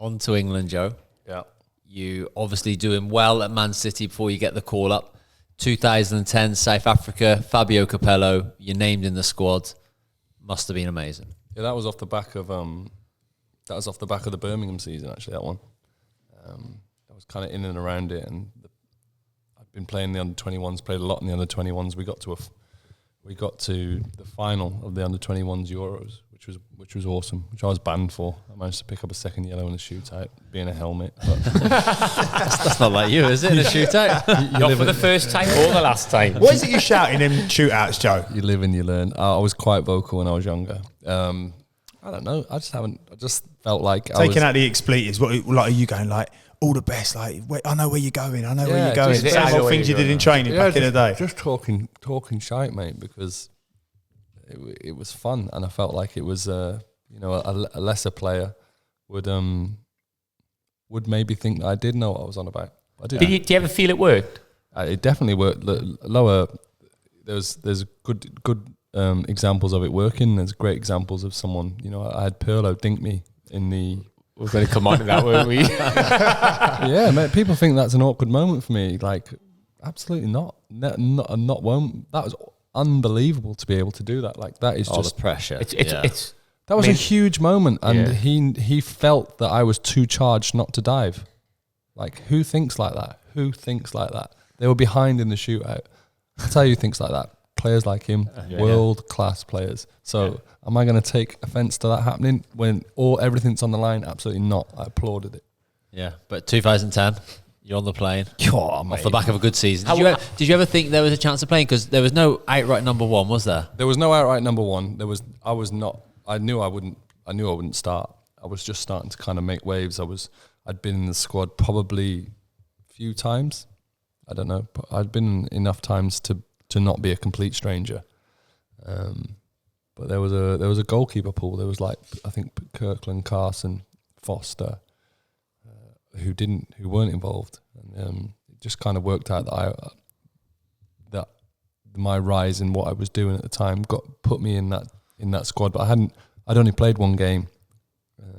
On to England, Joe. Yeah. You obviously doing well at Man City before you get the call up. 2010 South Africa, Fabio Capello, you're named in the squad. Must have been amazing. Yeah, that was off the back of the Birmingham season. Actually, that one. I was kind of in and around it, and I'd been playing the under-21s. Played a lot in the under-21s. We got to the final of the under-21s Euros, which was awesome. Which I was banned for. I managed to pick up a second yellow in a shootout, being a helmet. But that's not like you, is it? In a shootout, not for the first time or the last time. What is it you shouting in shootouts, Joe? You live and you learn. I was quite vocal when I was younger. I don't know. I just felt like taking out the expletives. What like are you going like? All the best. Like, wait, I know where you're going. I know where you're going. Same old things you did in training back in the day. Just talking shite, mate, because it was fun, and I felt like it was a lesser player would maybe think that I did know what I was on about. I did. Do you ever feel it worked? It definitely worked. Lower. There's good examples of it working. There's great examples of someone. I had Pirlo dink me in the. We're going to come on to that, weren't we? Yeah, mate, people think that's an awkward moment for me. Like, absolutely not. Not one. That was unbelievable to be able to do that. Like, that is just the pressure. That was a huge moment, and he felt that I was too charged not to dive. Like, who thinks like that? Who thinks like that? They were behind in the shootout. I'll tell you who thinks like that. Players like him, world-class players. So am I going to take offence to that happening when everything's on the line? Absolutely not. I applauded it. Yeah, but 2010, you're on the plane. Off the back of a good season. Did you ever think there was a chance of playing? Because there was no outright number one, was there? There was no outright number one. I knew I wouldn't start. I was just starting to kind of make waves. I'd been in the squad probably a few times. I don't know, but I'd been enough times to not be a complete stranger. But there was a goalkeeper pool. There was I think Kirkland, Carson, Foster, who weren't involved, and it just kind of worked out that my rise in what I was doing at the time put me in that squad. But I'd only played one game.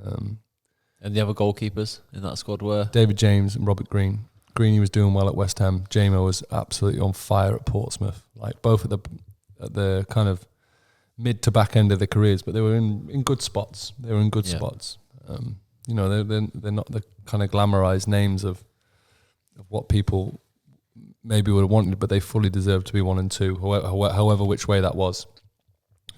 And the other goalkeepers in that squad were David James and Robert Green. Greeny was doing well at West Ham. Jamo was absolutely on fire at Portsmouth. Like, both at the kind of mid to back end of their careers, but they were in good spots. They were in good spots. They're not the kind of glamorized names of what people maybe would have wanted, but they fully deserved to be 1 and 2, however which way that was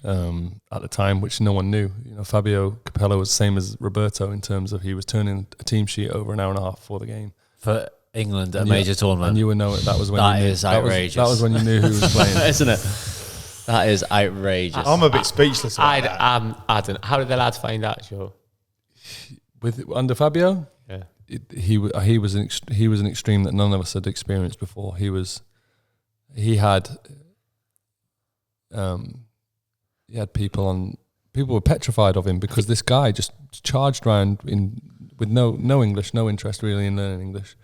at the time, which no one knew. Fabio Capello was the same as Roberto in terms of he was turning a team sheet over an hour and a half before the game for England at a major tournament. And you would know it. That was when that is outrageous. That was when you knew who was playing, isn't it? That is outrageous. I'm a bit speechless. I don't. How did the lads find that, Joe? Under Fabio, yeah, he was an extreme that none of us had experienced before. He had people were petrified of him because this guy just charged around with no English, no interest really in learning English.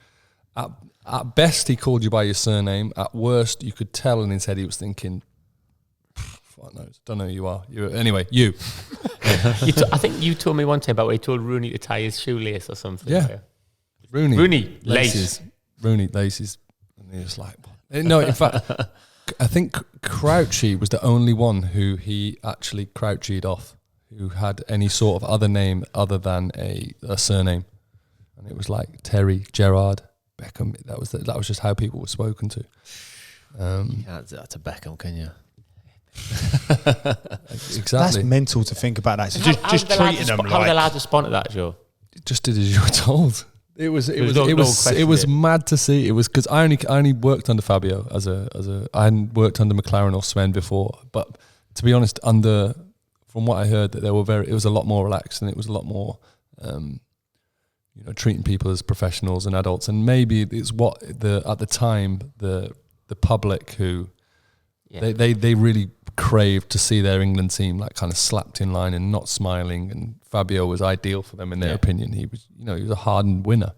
At best, he called you by your surname. At worst, you could tell in his head he was thinking, "Fuck knows, don't know who you are." Anyway, you. I think you told me one time about where he told Rooney to tie his shoelace or something. Yeah, Rooney laces. Rooney laces, and he was like, no. In fact, I think Crouchy was the only one who he actually Crouchied off, who had any sort of other name other than a surname, and it was like Terry, Gerrard, Beckham. That was just how people were spoken to. You can't do that to Beckham, can you? Exactly. That's mental to think about that. So just treating them like. How did the lads respond to that, Joe? Just did as you were told. It was mad to see. It was because I only worked under Fabio I hadn't worked under McLaren or Sven before. But to be honest, from what I heard, that it was a lot more relaxed, and it was a lot more treating people as professionals and adults. And maybe it's what at the time the public who they really craved to see their England team like kind of slapped in line and not smiling, and Fabio was ideal for them in their opinion. He was a hardened winner,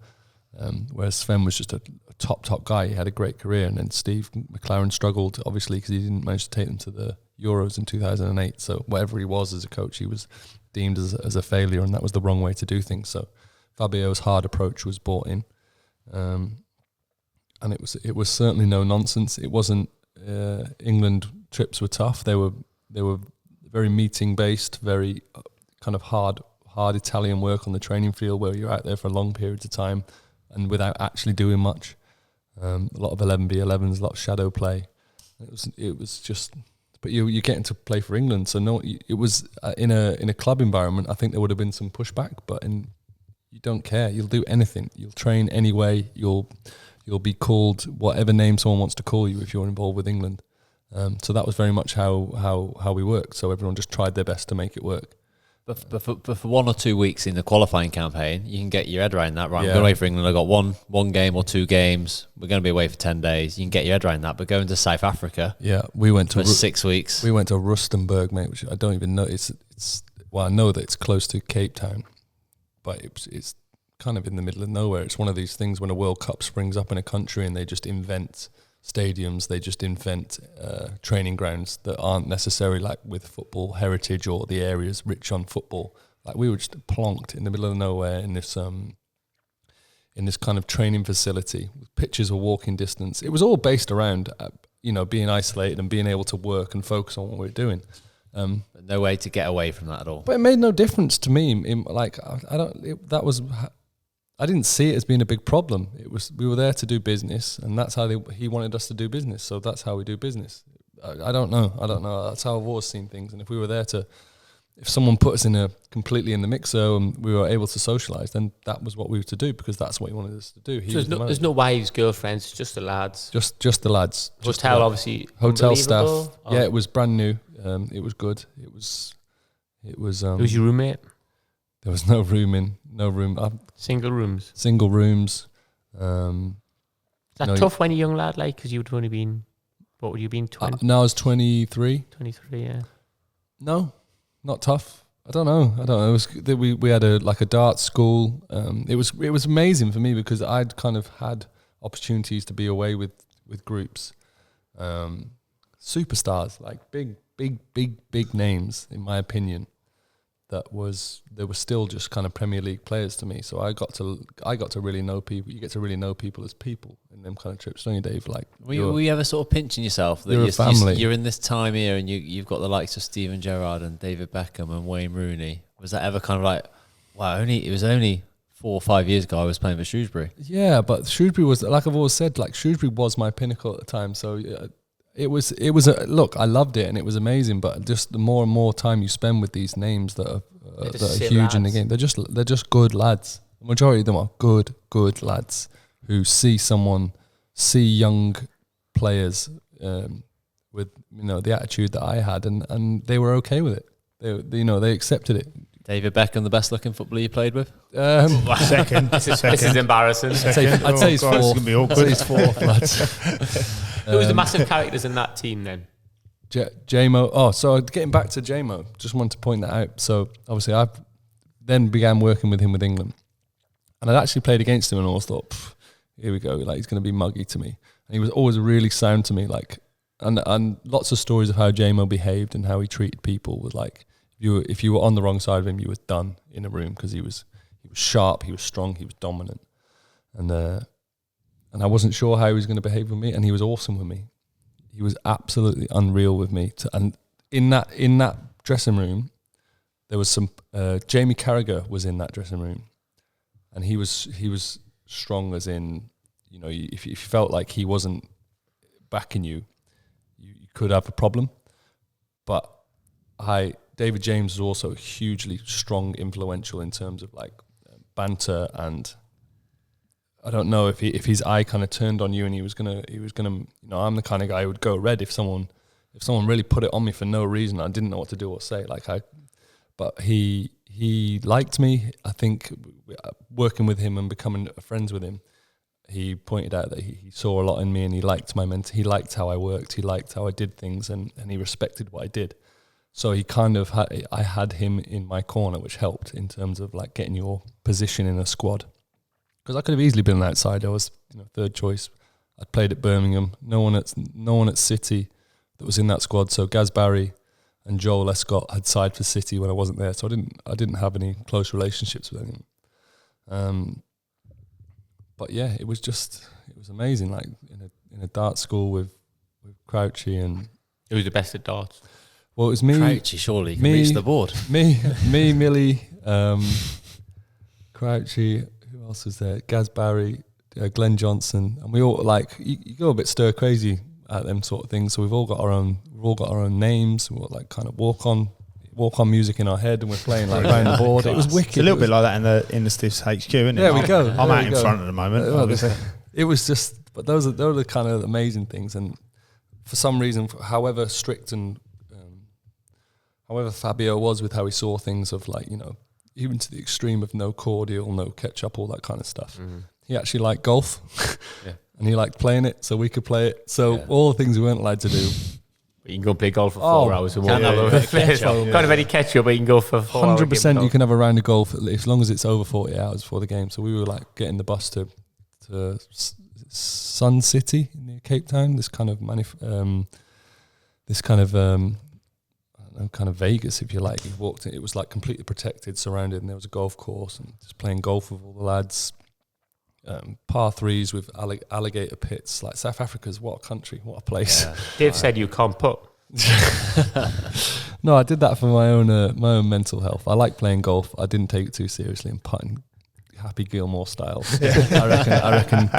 whereas Sven was just a top guy. He had a great career, and then Steve McLaren struggled obviously because he didn't manage to take them to the Euros in 2008. So whatever he was as a coach, he was deemed as a failure, and that was the wrong way to do things. So Fabio's hard approach was brought in, and it was certainly no nonsense. It wasn't. England trips were tough. They were very meeting based, very kind of hard Italian work on the training field, where you're out there for long periods of time and without actually doing much. A lot of 11v11s, a lot of shadow play. It was just. But you're getting to play for England, so no. It was in a club environment. I think there would have been some pushback, but you don't care. You'll do anything. You'll train anyway. You'll be called whatever name someone wants to call you if you're involved with England. So that was very much how we worked. So everyone just tried their best to make it work. But for 1 or 2 weeks in the qualifying campaign, you can get your head around that. Right, I'm going away for England. I've got one game or 2 games. We're going to be away for 10 days. You can get your head around that. But going to South Africa, we went to 6 weeks. We went to Rustenburg, mate, which I don't even know. It's I know that it's close to Cape Town, but it's kind of in the middle of nowhere. It's one of these things when a World Cup springs up in a country and they just invent stadiums, they just invent training grounds that aren't necessarily like with football heritage or the areas rich on football. Like we were just plonked in the middle of nowhere in this kind of training facility. Pitches were walking distance. It was all based around being isolated and being able to work and focus on what we were doing. No way to get away from that at all. But it made no difference to me. I didn't see it as being a big problem. We were there to do business, and that's how he wanted us to do business. So that's how we do business. I don't know. That's how I've always seen things. And if we were there if someone put us completely in the mixer and we were able to socialise, then that was what we were to do because that's what he wanted us to do. So there's no wives, girlfriends, just the lads. Just the lads. Hotel, obviously. Hotel staff. Yeah, it was brand new. It was good. It was. Who's your roommate? There was no room. Single rooms. Single rooms. Is that tough when you're a young lad, like, because you'd only been, what would you been, 20? No, I was 23. 23, yeah. No, not tough. I don't know. It was we had a darts school. It was amazing for me because I'd kind of had opportunities to be away with groups, superstars, like big names in my opinion. They were still just kind of Premier League players to me. So I got to really know people. You get to really know people as people in them kind of trips, don't you, Dave? Like, were you ever sort of pinching yourself that you're a family? You're in this time here, and you've got the likes of Steven Gerrard and David Beckham and Wayne Rooney. Was that ever kind of like, wow? It was only 4 or 5 years ago I was playing for Shrewsbury. Yeah, but Shrewsbury was, like I've always said, like Shrewsbury was my pinnacle at the time. So. It was look, I loved it and it was amazing, but just the more and more time you spend with these names that are huge lads in the game, they're just good lads. The majority of them are good lads who see young players with the attitude that I had, and they were okay with it. They accepted it. David Beckham, the best looking footballer you played with? Second. This is embarrassing. I'd say he's fourth. It's gonna be awkward. I'd say he's fourth, lads. Who was the massive characters in that team then? JMO. Oh, so getting back to JMO, just wanted to point that out. So obviously I then began working with him with England. And I'd actually played against him and always thought, here we go, like he's going to be muggy to me. And he was always really sound to me, like, and lots of stories of how JMO behaved and how he treated people was like, if you were on the wrong side of him, you were done in a room because he was sharp, he was strong, he was dominant. And I wasn't sure how he was going to behave with me, and he was awesome with me. He was absolutely unreal with me. And in that dressing room, there was some Jamie Carragher was in that dressing room, and he was strong as in, if you felt like he wasn't backing you, you could have a problem. But David James was also hugely strong, influential in terms of like banter, and I don't know if his eye kind of turned on you and he was gonna I'm the kind of guy who would go red if someone really put it on me for no reason. I didn't know what to do or say. But he liked me. I think working with him and becoming friends with him, he pointed out that he saw a lot in me and he liked my mentor. He liked how I worked. He liked how I did things and he respected what I did. So he kind of I had him in my corner, which helped in terms of like getting your position in a squad. Because I could have easily been an outsider. I was third choice. I'd played at Birmingham. No one at City that was in that squad. So Gaz Barry and Joel Escott had side for City when I wasn't there. So I didn't have any close relationships with anyone. But yeah, it was amazing. Like in a dart school with Crouchy and who was the best at darts? Well, it was me. Crouchy, surely you can reach the board. Me, Millie, Crouchy. Who else was there? Gaz Barry, Glenn Johnson, and we all like you go a bit stir crazy at them sort of things. So we've all got our own names. We'll like kind of walk on music in our head, and we're playing like around the board. It was wicked. It's a little bit like that in the Stiffs HQ, isn't it? There we go. I'm out in front at the moment. It was just, but those are the kind of amazing things. And for some reason, however strict and however Fabio was with how he saw things, of like, you know, even to the extreme of no cordial, no ketchup, all that kind of stuff. Mm-hmm. He actually liked golf, and he liked playing it, so we could play it. So all the things we weren't allowed to do. But you can go play golf for 4 hours. Can't have any ketchup, but you can go for 4 hours. 100% you can have a round of golf as long as it's over 40 hours before the game. So we were like getting the bus to Sun City near Cape Town. This kind of I don't know, kind of Vegas, if you like. You walked in, it was like completely protected, surrounded, and there was a golf course, and just playing golf with all the lads. Par threes with alligator pits. Like South Africa's, what a country, what a place. Yeah. Dave said you can't putt. No, I did that for my own mental health. I like playing golf. I didn't take it too seriously and putting Happy Gilmore style. I reckon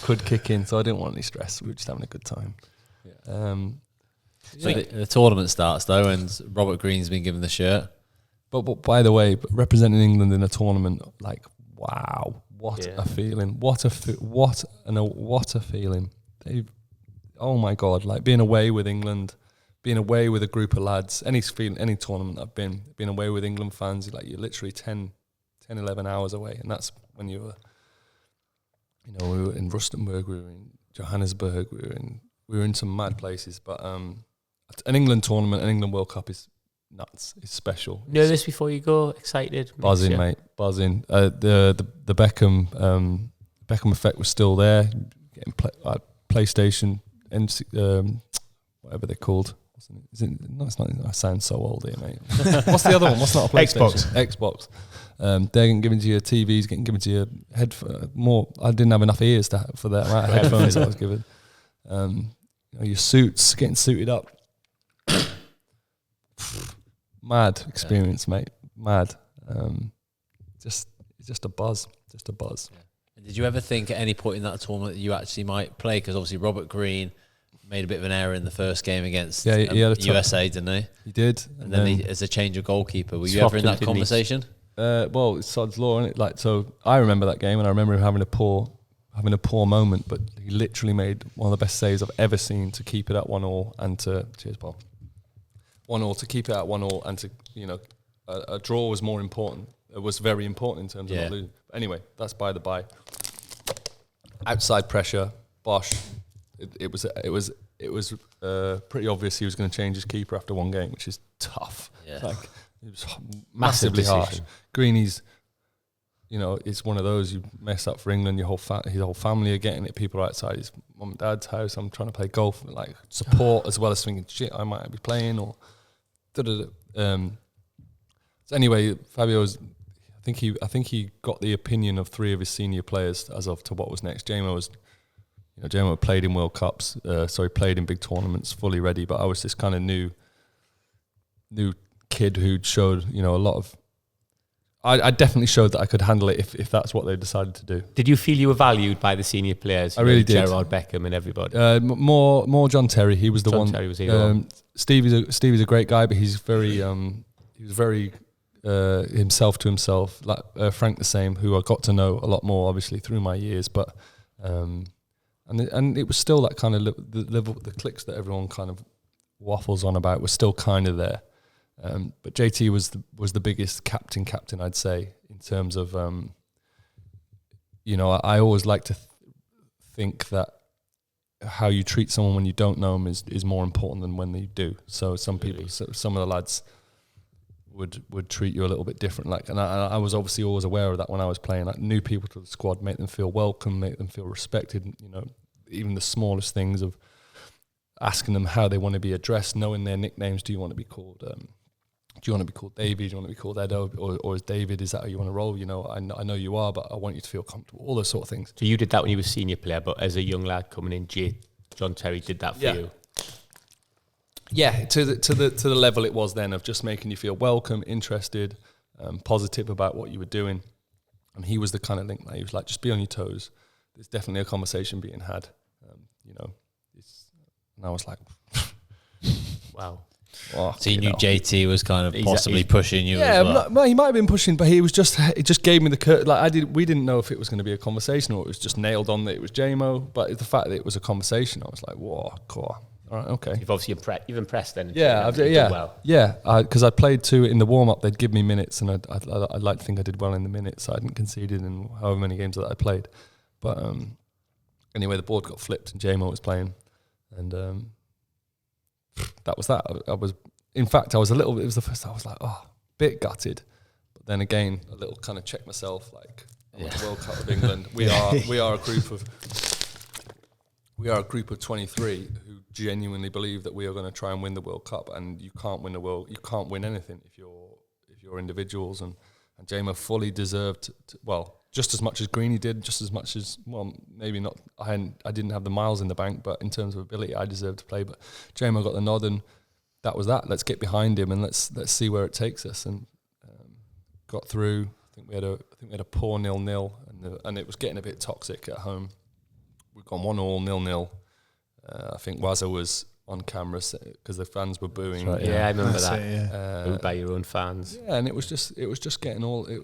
could kick in. So I didn't want any stress. We were just having a good time. Yeah. So the tournament starts though, and Robert Green's been given the shirt. But by the way, representing England in a tournament, like, wow, what a feeling! What a feeling! Oh my God! Like being away with England, being away with a group of lads. Any tournament I've been away with England fans. Like you're literally 10, 11 hours away, and that's when you were. You know, we were in Rustenburg, we were in Johannesburg, we were in some mad places, but an England tournament, an England World Cup is nuts. It's special. Nervous before you go? Excited? Buzzing, mate. Buzzing. The Beckham effect was still there. Getting PlayStation and whatever they're called. No, it's not. I sound so old here, mate. What's the other one? What's not a PlayStation? Xbox. They're getting given to your TVs, getting given to your more. I didn't have enough ears for that amount of headphones I was given. Your suits, getting suited up. Mad experience, mate. Mad. Just a buzz. Just a buzz. Yeah. Did you ever think at any point in that tournament that you actually might play? Because obviously Robert Green made a bit of an error in the first game against USA, didn't he? He did. And then as a change of goalkeeper, were you ever in that conversation? Well, it's sod's law, isn't it? Like, so I remember that game, and I remember him having a poor moment, but he literally made one of the best saves I've ever seen to keep it at 1-1 and to cheers, Paul. 1-1 to keep it at 1-1 and to, you know, a draw was more important. It was very important in terms of not losing. But anyway, that's by the by. Outside pressure, Bosch. It was pretty obvious he was going to change his keeper after one game, which is tough. Yeah. Like it was massively harsh. Greeny's, you know, it's one of those you mess up for England. His whole family are getting it. People are outside his mum and dad's house. I'm trying to play golf, like support as well as thinking, shit, I might be playing or. So anyway, Fabio's. I think he got the opinion of 3 of his senior players as of to what was next. Jamo played in World Cups, played in big tournaments, fully ready. But I was this kind of new kid who'd showed, you know, a lot of. I definitely showed that I could handle it if that's what they decided to do. Did you feel you were valued by the senior players? I really did. Gerrard, Beckham, and everybody. More John Terry. He was the one. Terry was here. Stevie's a great guy, but he's very himself to himself. Like Frank the same, who I got to know a lot more obviously through my years, but and it was still that kind of the clicks that everyone kind of waffles on about was still kind of there. But JT was the biggest captain I'd say in terms of I always like to think that how you treat someone when you don't know them is more important than when they do. So some people, some of the lads would treat you a little bit different. Like, and I was obviously always aware of that when I was playing. Like, new people to the squad, make them feel welcome, make them feel respected. You know, even the smallest things of asking them how they want to be addressed, knowing their nicknames. Do you want to be called do you want to be called Davey? Do you want to be called Edo? Or is David, is that how you want to roll? You know, I know you are, but I want you to feel comfortable. All those sort of things. So you did that when you were a senior player, but as a young lad coming in, John Terry did that for you? Yeah, to the level it was then of just making you feel welcome, interested, positive about what you were doing. And he was the kind of link that he was like, just be on your toes. There's definitely a conversation being had. You know, and I was like, wow. Oh, so you knew JT was kind of possibly pushing you as well? Yeah, he might have been pushing, but it just gave me the we didn't know if it was going to be a conversation or it was just nailed on that it was JMO, but the fact that it was a conversation, I was like, whoa, cool. All right, okay. You've obviously impressed then. Because I played 2 in the warm-up, they'd give me minutes, and I'd like to think I did well in the minutes. I hadn't conceded in however many games that I played. But anyway, the board got flipped and JMO was playing, and that was that. I was a little bit, it was the first time I was like, bit gutted. But then again, a little kind of check myself, like, the World Cup of England. We are a group of 23 who genuinely believe that we are going to try and win the World Cup, and you can't win anything if you're individuals, and JMO fully deserved just as much as Greeny did, just as much as, maybe not, I didn't have the miles in the bank, but in terms of ability, I deserved to play. But JMO got the nod, and that was that. Let's get behind him and let's see where it takes us. And got through. I think we had a poor 0-0, and it was getting a bit toxic at home. We'd gone 1-1, 0-0. I think Wazza was on camera because the fans were booing. Right, I remember that. Booed by your own fans. Yeah, and it was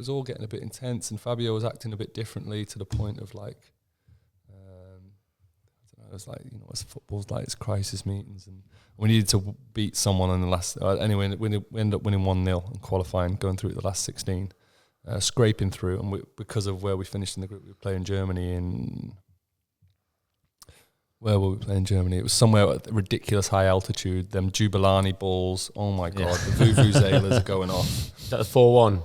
all getting a bit intense, and Fabio was acting a bit differently to the point of like, I don't know, it was like, you know, it's football's like, it's crisis meetings, and we needed to beat someone in the last. Anyway, we ended up winning 1-0 and qualifying, going through the last 16, scraping through, and because of where we finished in the group, we were playing Germany in. Where were we playing Germany? It was somewhere at a ridiculous high altitude. Them Jubilani balls. Oh my God, the vuvuzelas are going off. Is that the 4-1?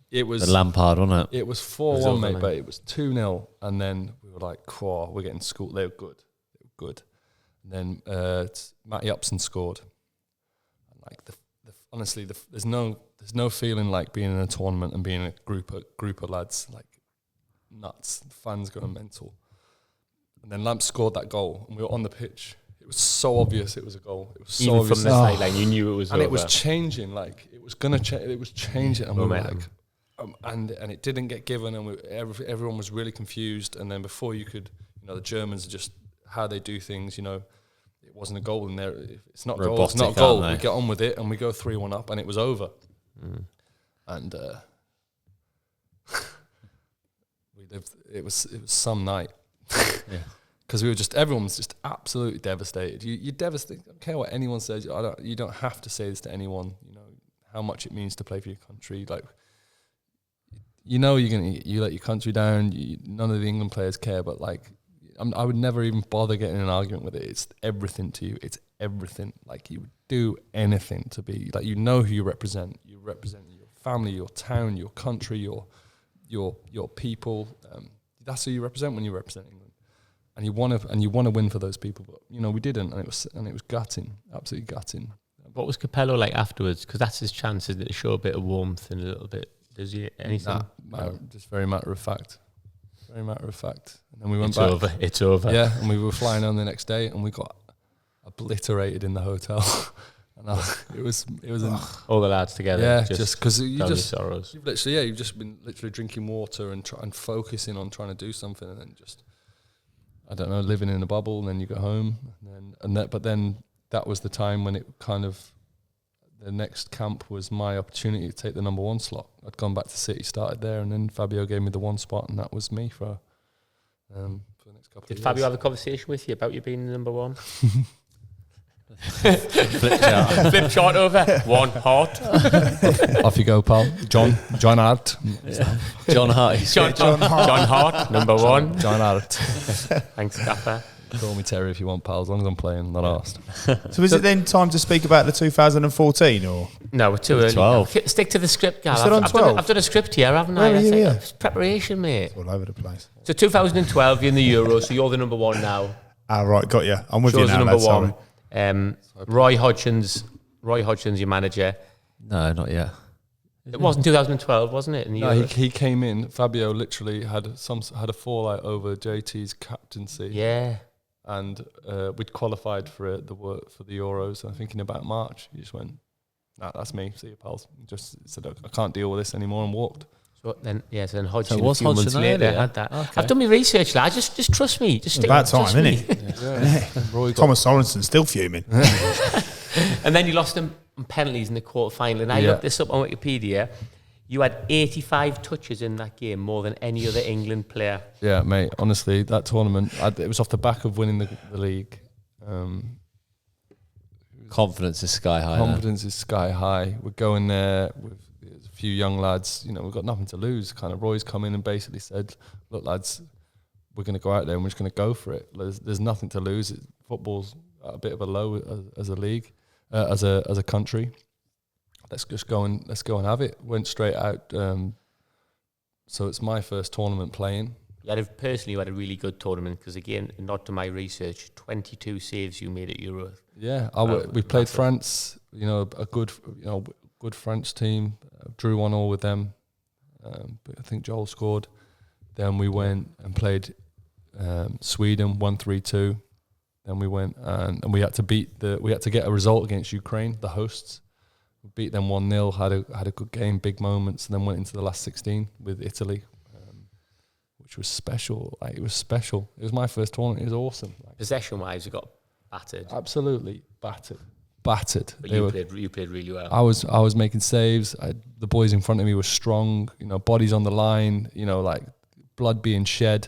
It was the Lampard, wasn't it? It was 4-1, mate, but it was 2-0. And then we were like, we're getting schooled. They were good. And then Matty Upson scored. And like honestly, there's no feeling like being in a tournament and being in a group of lads like nuts. The fans going mental. And then Lamp scored that goal, and we were on the pitch. It was so obvious it was a goal. It was so even obvious. From the sideline, you knew it was and over. It was changing, like it was gonna change. It was changing, and we were like, and it didn't get given, and everyone was really confused. And then before you could, you know, the Germans are just how they do things. You know, it wasn't a goal in there. If it's not robotic, goal. It's not a goal. We get on with it, and we go 3-1 up, and it was over. And we lived. It was some night. Yeah. Because everyone was just absolutely devastated. You're devastated. I don't care what anyone says. You don't have to say this to anyone. You know how much it means to play for your country. Like, you know, you let your country down. None of the England players care. But like, I would never even bother getting in an argument with it. It's everything to you. It's everything. Like, you would do anything to be like, you know who you represent. You represent your family, your town, your country, your people. That's who you represent when you represent England. And you want to win for those people, but you know we didn't, and it was gutting, absolutely gutting. What was Capello like afterwards? Because that's his chance, isn't it, to show a bit of warmth and a little bit. Does he anything? Just very matter of fact. And then we went back. It's over. Yeah, and we were flying on the next day, and we got obliterated in the hotel. And it was all the lads together. Yeah, just because you've just been literally drinking water and focusing on trying to do something, and then just. I don't know, living in a bubble, and then you go home, but then that was the time when it kind of, the next camp was my opportunity to take the number 1 slot. I'd gone back to City, started there, and then Fabio gave me the 1 spot, and that was me for the next couple of years. Did Fabio have a conversation with you about you being the number 1? Flip chart over. 1 Hart. Off you go, pal. John Hart. John Hart. John Hart, number 1. John Hart. Thanks, Gaffer. Call me Terry if you want, pal, as long as I'm playing, not asked. So is it then time to speak about the 2014 or? No, we're too early. 12. Stick to the script, Gav. I've done a script here, haven't I? It's preparation, mate. It's all over the place. So 2012, you're in the Euros, so you're the number 1 now. Right, got you. I'm with you now, number lad, 1. Roy Hodgson's your manager. No, not yet. It wasn't 2012, wasn't it? In the No, he came in. Fabio literally had a fallout over JT's captaincy. Yeah. And we'd qualified for the Euros. And thinking about March, he just went, "Nah, that's me. See you, pals." Just said, "I can't deal with this anymore," and walked. So then Hodgson. So was a few months Hodgson later earlier? had that. Okay. I've done my research, lad. Just trust me. Just About time, isn't it? Roy got Thomas Sorensen still fuming. And then you lost them on penalties in the quarter-final. And I looked this up on Wikipedia. You had 85 touches in that game, more than any other England player. Yeah, mate. Honestly, that tournament, it was off the back of winning the league. Confidence is sky high. Confidence is sky high. We're going there with a few young lads. You know, we've got nothing to lose. Kind of Roy's come in and basically said, "Look, lads, we're going to go out there and we're just going to go for it. There's nothing to lose. Football's at a bit of a low as a league, as a country. Let's go and have it." Went straight out. So it's my first tournament playing. You had a really good tournament because, again, not to my research, 22 saves you made at Euro. Yeah, we played France. You know, a good French team. Drew 1-1 with them. But I think Joel scored. Then we went and played Sweden 1-3-2. Then we went and we had to get a result against Ukraine, the hosts. We beat them 1-0. Had a good game, big moments, and then went into the last 16 with Italy, which was special. Like, it was special. It was my first tournament. It was awesome. Possession-wise, you got battered. Absolutely battered. But you played really well. I was making saves. The boys in front of me were strong. You know, bodies on the line. You know, like blood being shed.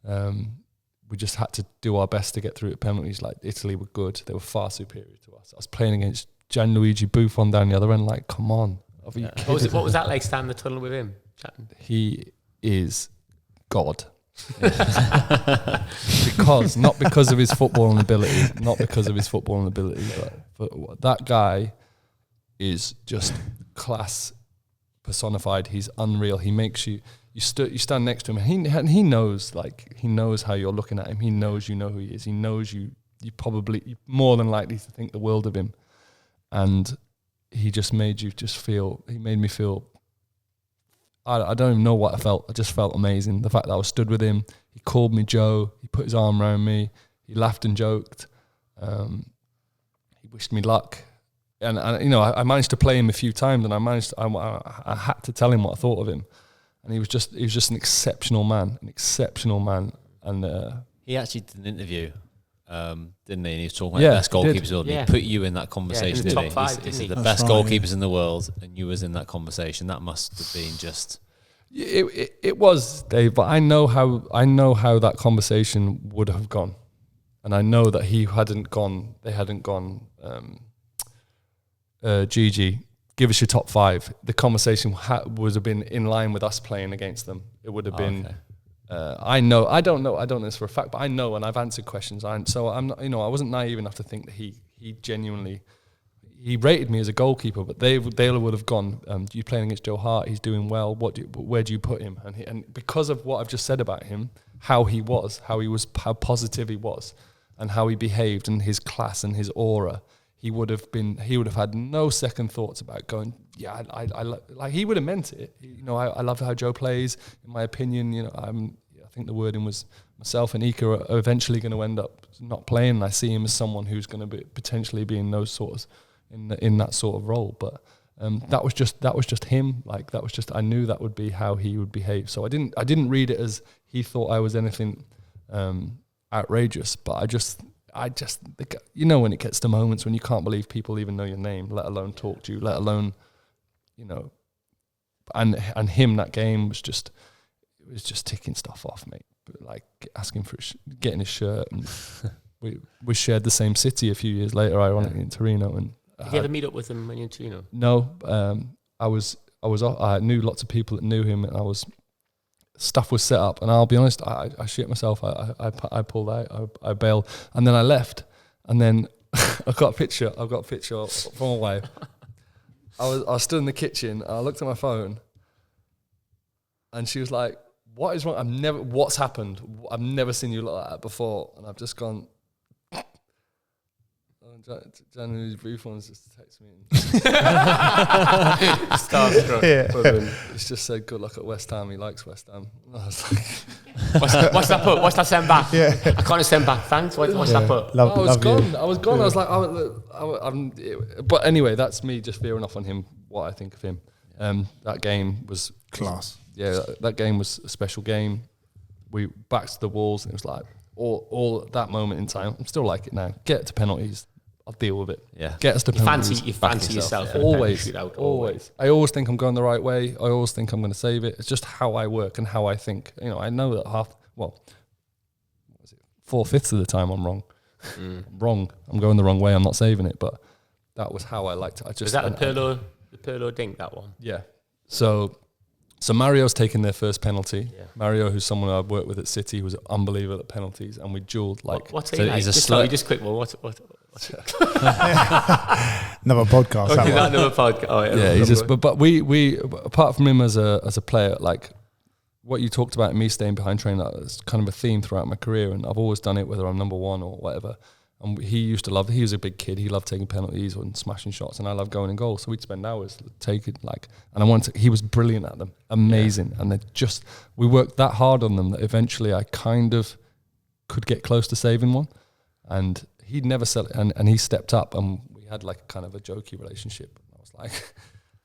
We just had to do our best to get through the penalties. Like, Italy were good. They were far superior to us. I was playing against Gianluigi Buffon down the other end. Like, come on. What was that like, standing in the tunnel with him? Chatting? He is God. Not because of his footballing ability, but that guy is just class personified. He's unreal. He makes you stand next to him, and he knows how you're looking at him. He knows you know who he is. He knows you're more than likely to think the world of him, and he just made me feel. I don't even know what I felt. I just felt amazing. The fact that I was stood with him, he called me Joe, he put his arm around me, he laughed and joked, he wished me luck, and you know, I managed to play him a few times, and I had to tell him what I thought of him, and he was just an exceptional man, and he actually did an interview. Didn't he? And he was talking about best goalkeepers in the world. And he put you in that conversation, in the didn't top he? five, He said didn't the he? best That's right, goalkeepers in the world, and you was in that conversation. That must have been just. It was, Dave, but I know how that conversation would have gone, and I know that they hadn't gone. Gigi, give us your top five. The conversation would have been in line with us playing against them. It would have been. Okay. I don't know this for a fact, but I know, and I've answered questions. So I'm not, I wasn't naive enough to think that he genuinely. He rated me as a goalkeeper, but they would have gone. You playing against Joe Hart? He's doing well. Where do you put him? And because of what I've just said about him, how positive he was, and how he behaved, and his class and his aura, he would have had no second thoughts about going. Yeah, I he would have meant it. I love how Joe plays. In my opinion, I think the wording was myself and Ika are eventually going to end up not playing. And I see him as someone who's going to potentially be in those sorts. In that sort of role, but that was just him. Like, that was just, I knew that would be how he would behave. So I didn't read it as he thought I was anything outrageous. But I just when it gets to moments when you can't believe people even know your name, let alone talk to you, let alone and him, that game was just ticking stuff off, mate. Like asking for getting his shirt, and we shared the same city a few years later, ironically, in Torino. And did you ever meet up with him when you were in Torino? No, I knew lots of people that knew him, and stuff was set up. And I'll be honest, I shit myself. I pulled out. I bailed, and then I left. And then I've got a picture from a while. I was stood in the kitchen. I looked at my phone, and she was like, "What is wrong? What's happened? I've never seen you look like that before." And I've just gone. January's brief ones just text me. Starstruck. Yeah. But then it's just said good luck at West Ham. He likes West Ham. I was like, what's that put? What's that send back? Yeah. I can't send back. Thanks. What's that put? I was gone. I was gone. I was like, but anyway, that's me just veering off on him. What I think of him. That game was class. Yeah, that game was a special game. We backed to the walls. And it was like all at that moment in time. I'm still like it now. Get to penalties. I'll deal with it. Yeah. Get us to penalties. You fancy yourself. Yeah. Always. I always think I'm going the right way. I always think I'm going to save it. It's just how I work and how I think. You know, I know that 4/5 of the time I'm wrong. Wrong. I'm going the wrong way. I'm not saving it. But that was how I liked it. Was that the Pirlo dink, that one? Yeah. So Mario's taking their first penalty. Yeah. Mario, who's someone I've worked with at City, was unbelievable at penalties, and we duelled like. What's he like? Just quick one. What's another podcast? Okay, another podcast. Oh, yeah, he's just. But we apart from him as a player, like what you talked about, me staying behind training, that's kind of a theme throughout my career, and I've always done it, whether I'm number one or whatever. And he used to love. He was a big kid. He loved taking penalties and smashing shots, and I love going in goal. So we'd spend hours taking and I wanted to. He was brilliant at them, amazing, and we worked that hard on them that eventually I kind of could get close to saving one, and he'd never sell it, and he stepped up, and we had like a kind of a jokey relationship. I was like,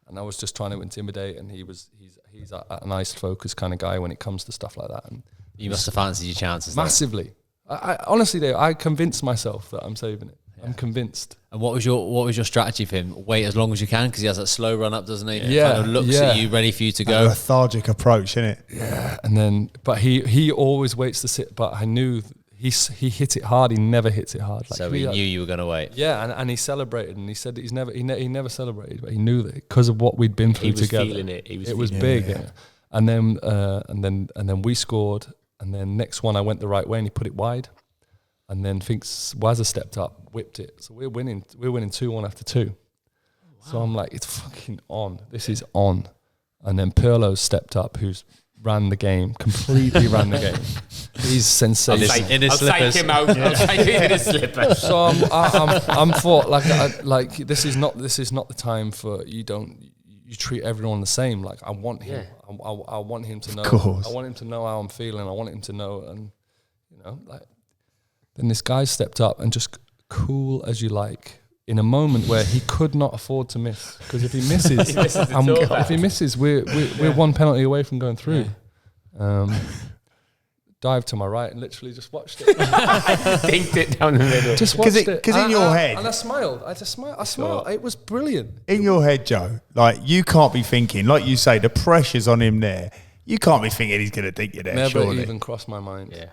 and I was just trying to intimidate, and he's a nice, focused kind of guy when it comes to stuff like that. And you must have fancied your chances massively. I honestly, Dave, I convinced myself that I'm saving it. Yeah. I'm convinced. And what was your strategy for him? Wait as long as you can, because he has that slow run up, doesn't he? Yeah, kind of looks at you, ready for you to go. A lethargic approach, isn't it? Yeah, and then but he always waits to sit. But I knew he hit it hard. He never hits it hard. Like so he knew you were going to wait. Yeah, and he celebrated, and he said that he never celebrated, but he knew that because of what we'd been through together. He was feeling it. It was big. Yeah. And then we scored, and then next one I went the right way, and he put it wide. And then Wazza stepped up, whipped it. So we're winning 2-1 after 2. Wow. So I'm like, it's fucking on. This is on. And then Pirlo stepped up, who's completely ran the game. He's sensational. In his slippers. I'll take him out. I'll take him in his slippers. So I'm thought like this is not the time for you treat everyone the same. Like I want him. Yeah. I want him to know. I want him to know how I'm feeling. I want him to know, and like. Then this guy stepped up and just cool as you like in a moment where he could not afford to miss, because if he misses, we're one penalty away from going through. Dived to my right and literally just watched it. Dinked it down the middle. Just watched it. Because in your head, and I smiled. I smiled. It was brilliant. In your head, Joe, like you can't be thinking, like you say, the pressure's on him there. You can't be thinking he's going to dink you there. Never surely. even crossed my mind. Yeah.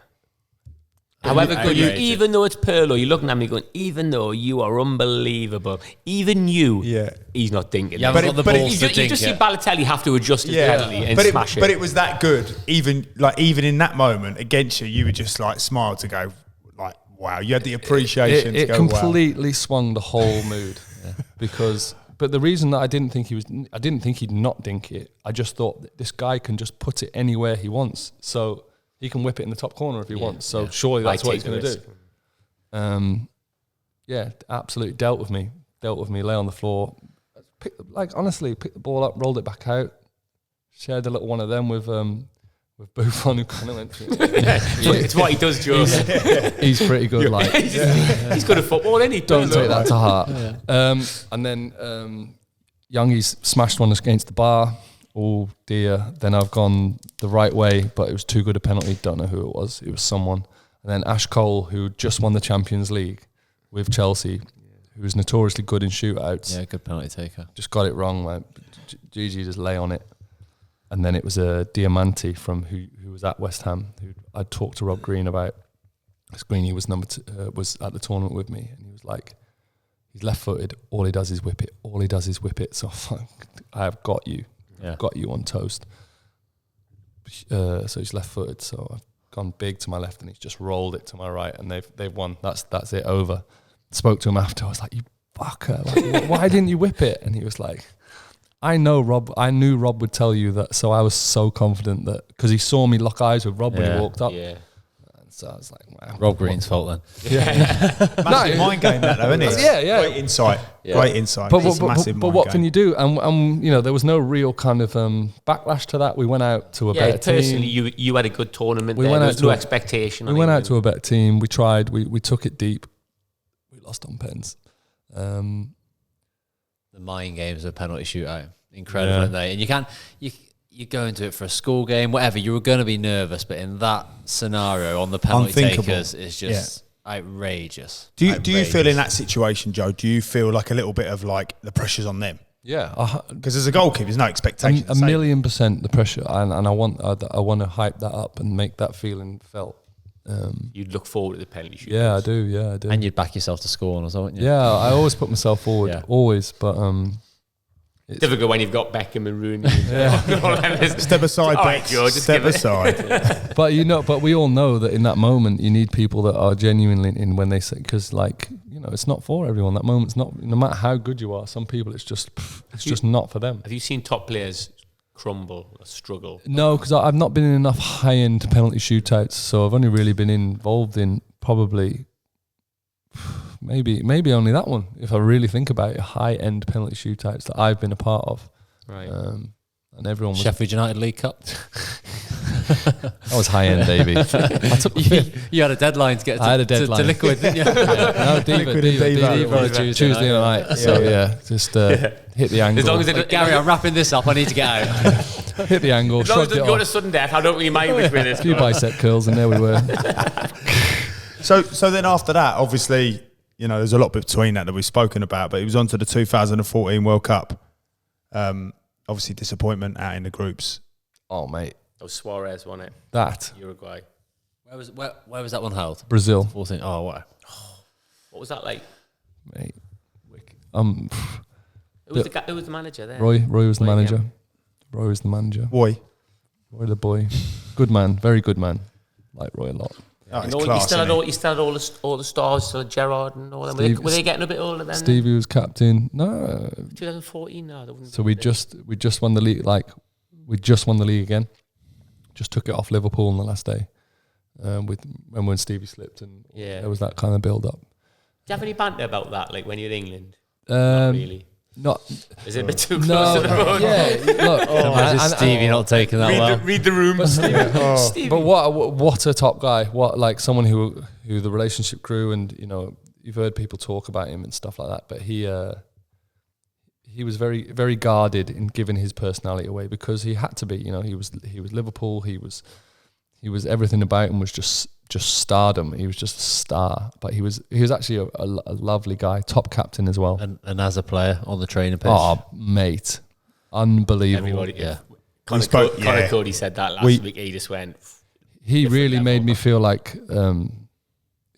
However good even though it's Pirlo, you're looking at me going, even though you are unbelievable, even you, he's not dinking. Yeah, but you just see Balotelli have to adjust his penalty and smash it. But it was that good. Even in that moment against you were just like smiled to go like, wow. You had the appreciation. It completely swung the whole mood because. But the reason that I didn't think he'd not dink it. I just thought that this guy can just put it anywhere he wants. So. He can whip it in the top corner if he wants. So surely that's what he's going to do. Absolutely dealt with me. Lay on the floor. Honestly, picked the ball up, rolled it back out. Shared a little one of them with Buffon, who kind of went through it. It's what he does, Joe. He's pretty good. He's good at football, isn't he? Don't take that to heart. And then Youngie's smashed one against the bar. Oh dear, then I've gone the right way, but it was too good a penalty. Don't know who it was. It was someone. And then Ash Cole, who just won the Champions League with Chelsea, who was notoriously good in shootouts. Yeah, good penalty taker. Just got it wrong. Like, Gigi just lay on it. And then it was a Diamanti from who was at West Ham, who I talked to Rob Green about. Because Greeny was was at the tournament with me, and he was like, he's left-footed. All he does is whip it. So I have got you. Yeah. Got you on toast. So he's left-footed. So I've gone big to my left, and he's just rolled it to my right, and they've won. That's it, over. Spoke to him after. I was like, "You fucker! Like, why didn't you whip it?" And he was like, "I knew Rob would tell you that." So I was so confident that because he saw me lock eyes with Rob when he walked up. Yeah. So I was like, wow. Rob Green's fault then. Massive mind game that though, isn't it? Yeah. Great insight. Great insight. But what can you do? And you know, there was no real kind of backlash to that. We went out to a better team. Personally, you had a good tournament. There was no expectation. We went out to a better team. We tried. We took it deep. We lost on pens. The mind games of a penalty shootout, incredible, aren't they? And you go into it for a school game, whatever. You were going to be nervous, but in that scenario on the penalty takers, it's just outrageous. Do you feel in that situation, Joe? Do you feel like a little bit of like the pressure's on them? Yeah, because as a goalkeeper, there's no expectation. A million% the pressure, and I want to hype that up and make that feeling felt. You'd look forward to the penalty shoot. Yeah, I do. And you'd back yourself to score on us, wouldn't you? Yeah, I always put myself forward, always. But it's difficult when you've got Beckham and Rooney. Step aside, Beck. Step aside. But we all know that in that moment you need people that are genuinely in when they say, because like, you know, it's not for everyone. That moment's not, no matter how good you are, some people it's just not for them. Have you seen top players crumble or struggle? No, because I've not been in enough high-end penalty shootouts, so I've only really been involved in probably maybe only that one, if I really think about it, high-end penalty shootouts that I've been a part of. Right. And everyone was... Sheffield United League Cup. That was high-end, Davey. I took you had a deadline to get to liquid, didn't you? No, Diva Tuesday night. So just hit the angle. As long as Gary, I'm wrapping this up. I need to get out. Hit the angle. As long as it doesn't go to sudden death, I don't really mind which way this. A few bicep curls, and there we were. So then after that, obviously, you know, there's a lot between that we've spoken about, but it was on to the 2014 World Cup. Obviously, disappointment out in the groups. Oh, mate. That was Suarez, wasn't it? That. Uruguay. Where was that one held? Brazil. 14. Oh, wow. What was that like? Mate. Who was the manager there? Roy was the manager. Roy was the manager. Roy the boy. Good man. Very good man. Like Roy a lot. Oh, you still had all the stars, still had Gerrard and all them. Were they getting a bit older then? Stevie was captain. No. 2014, no. So we just won the league. Like, we just won the league again. Just took it off Liverpool on the last day. When Stevie slipped, and there was that kind of build up. Do you have any banter about that, like when you're in England? Not really. Is it a bit too close no, to the phone? Yeah, look. Imagine Stevie not taking that well. Read the room. Stevie. But what a top guy. What, like, someone who the relationship grew, and, you know, you've heard people talk about him and stuff like that, but he was very, very guarded in giving his personality away, because he had to be. You know, he was Liverpool. He was everything about him was just stardom. He was just a star, but he was actually a lovely guy, top captain as well, and as a player on the training pitch. Oh, mate, unbelievable. Everybody, Conor Cody said that last week. He just went. He really made me feel like.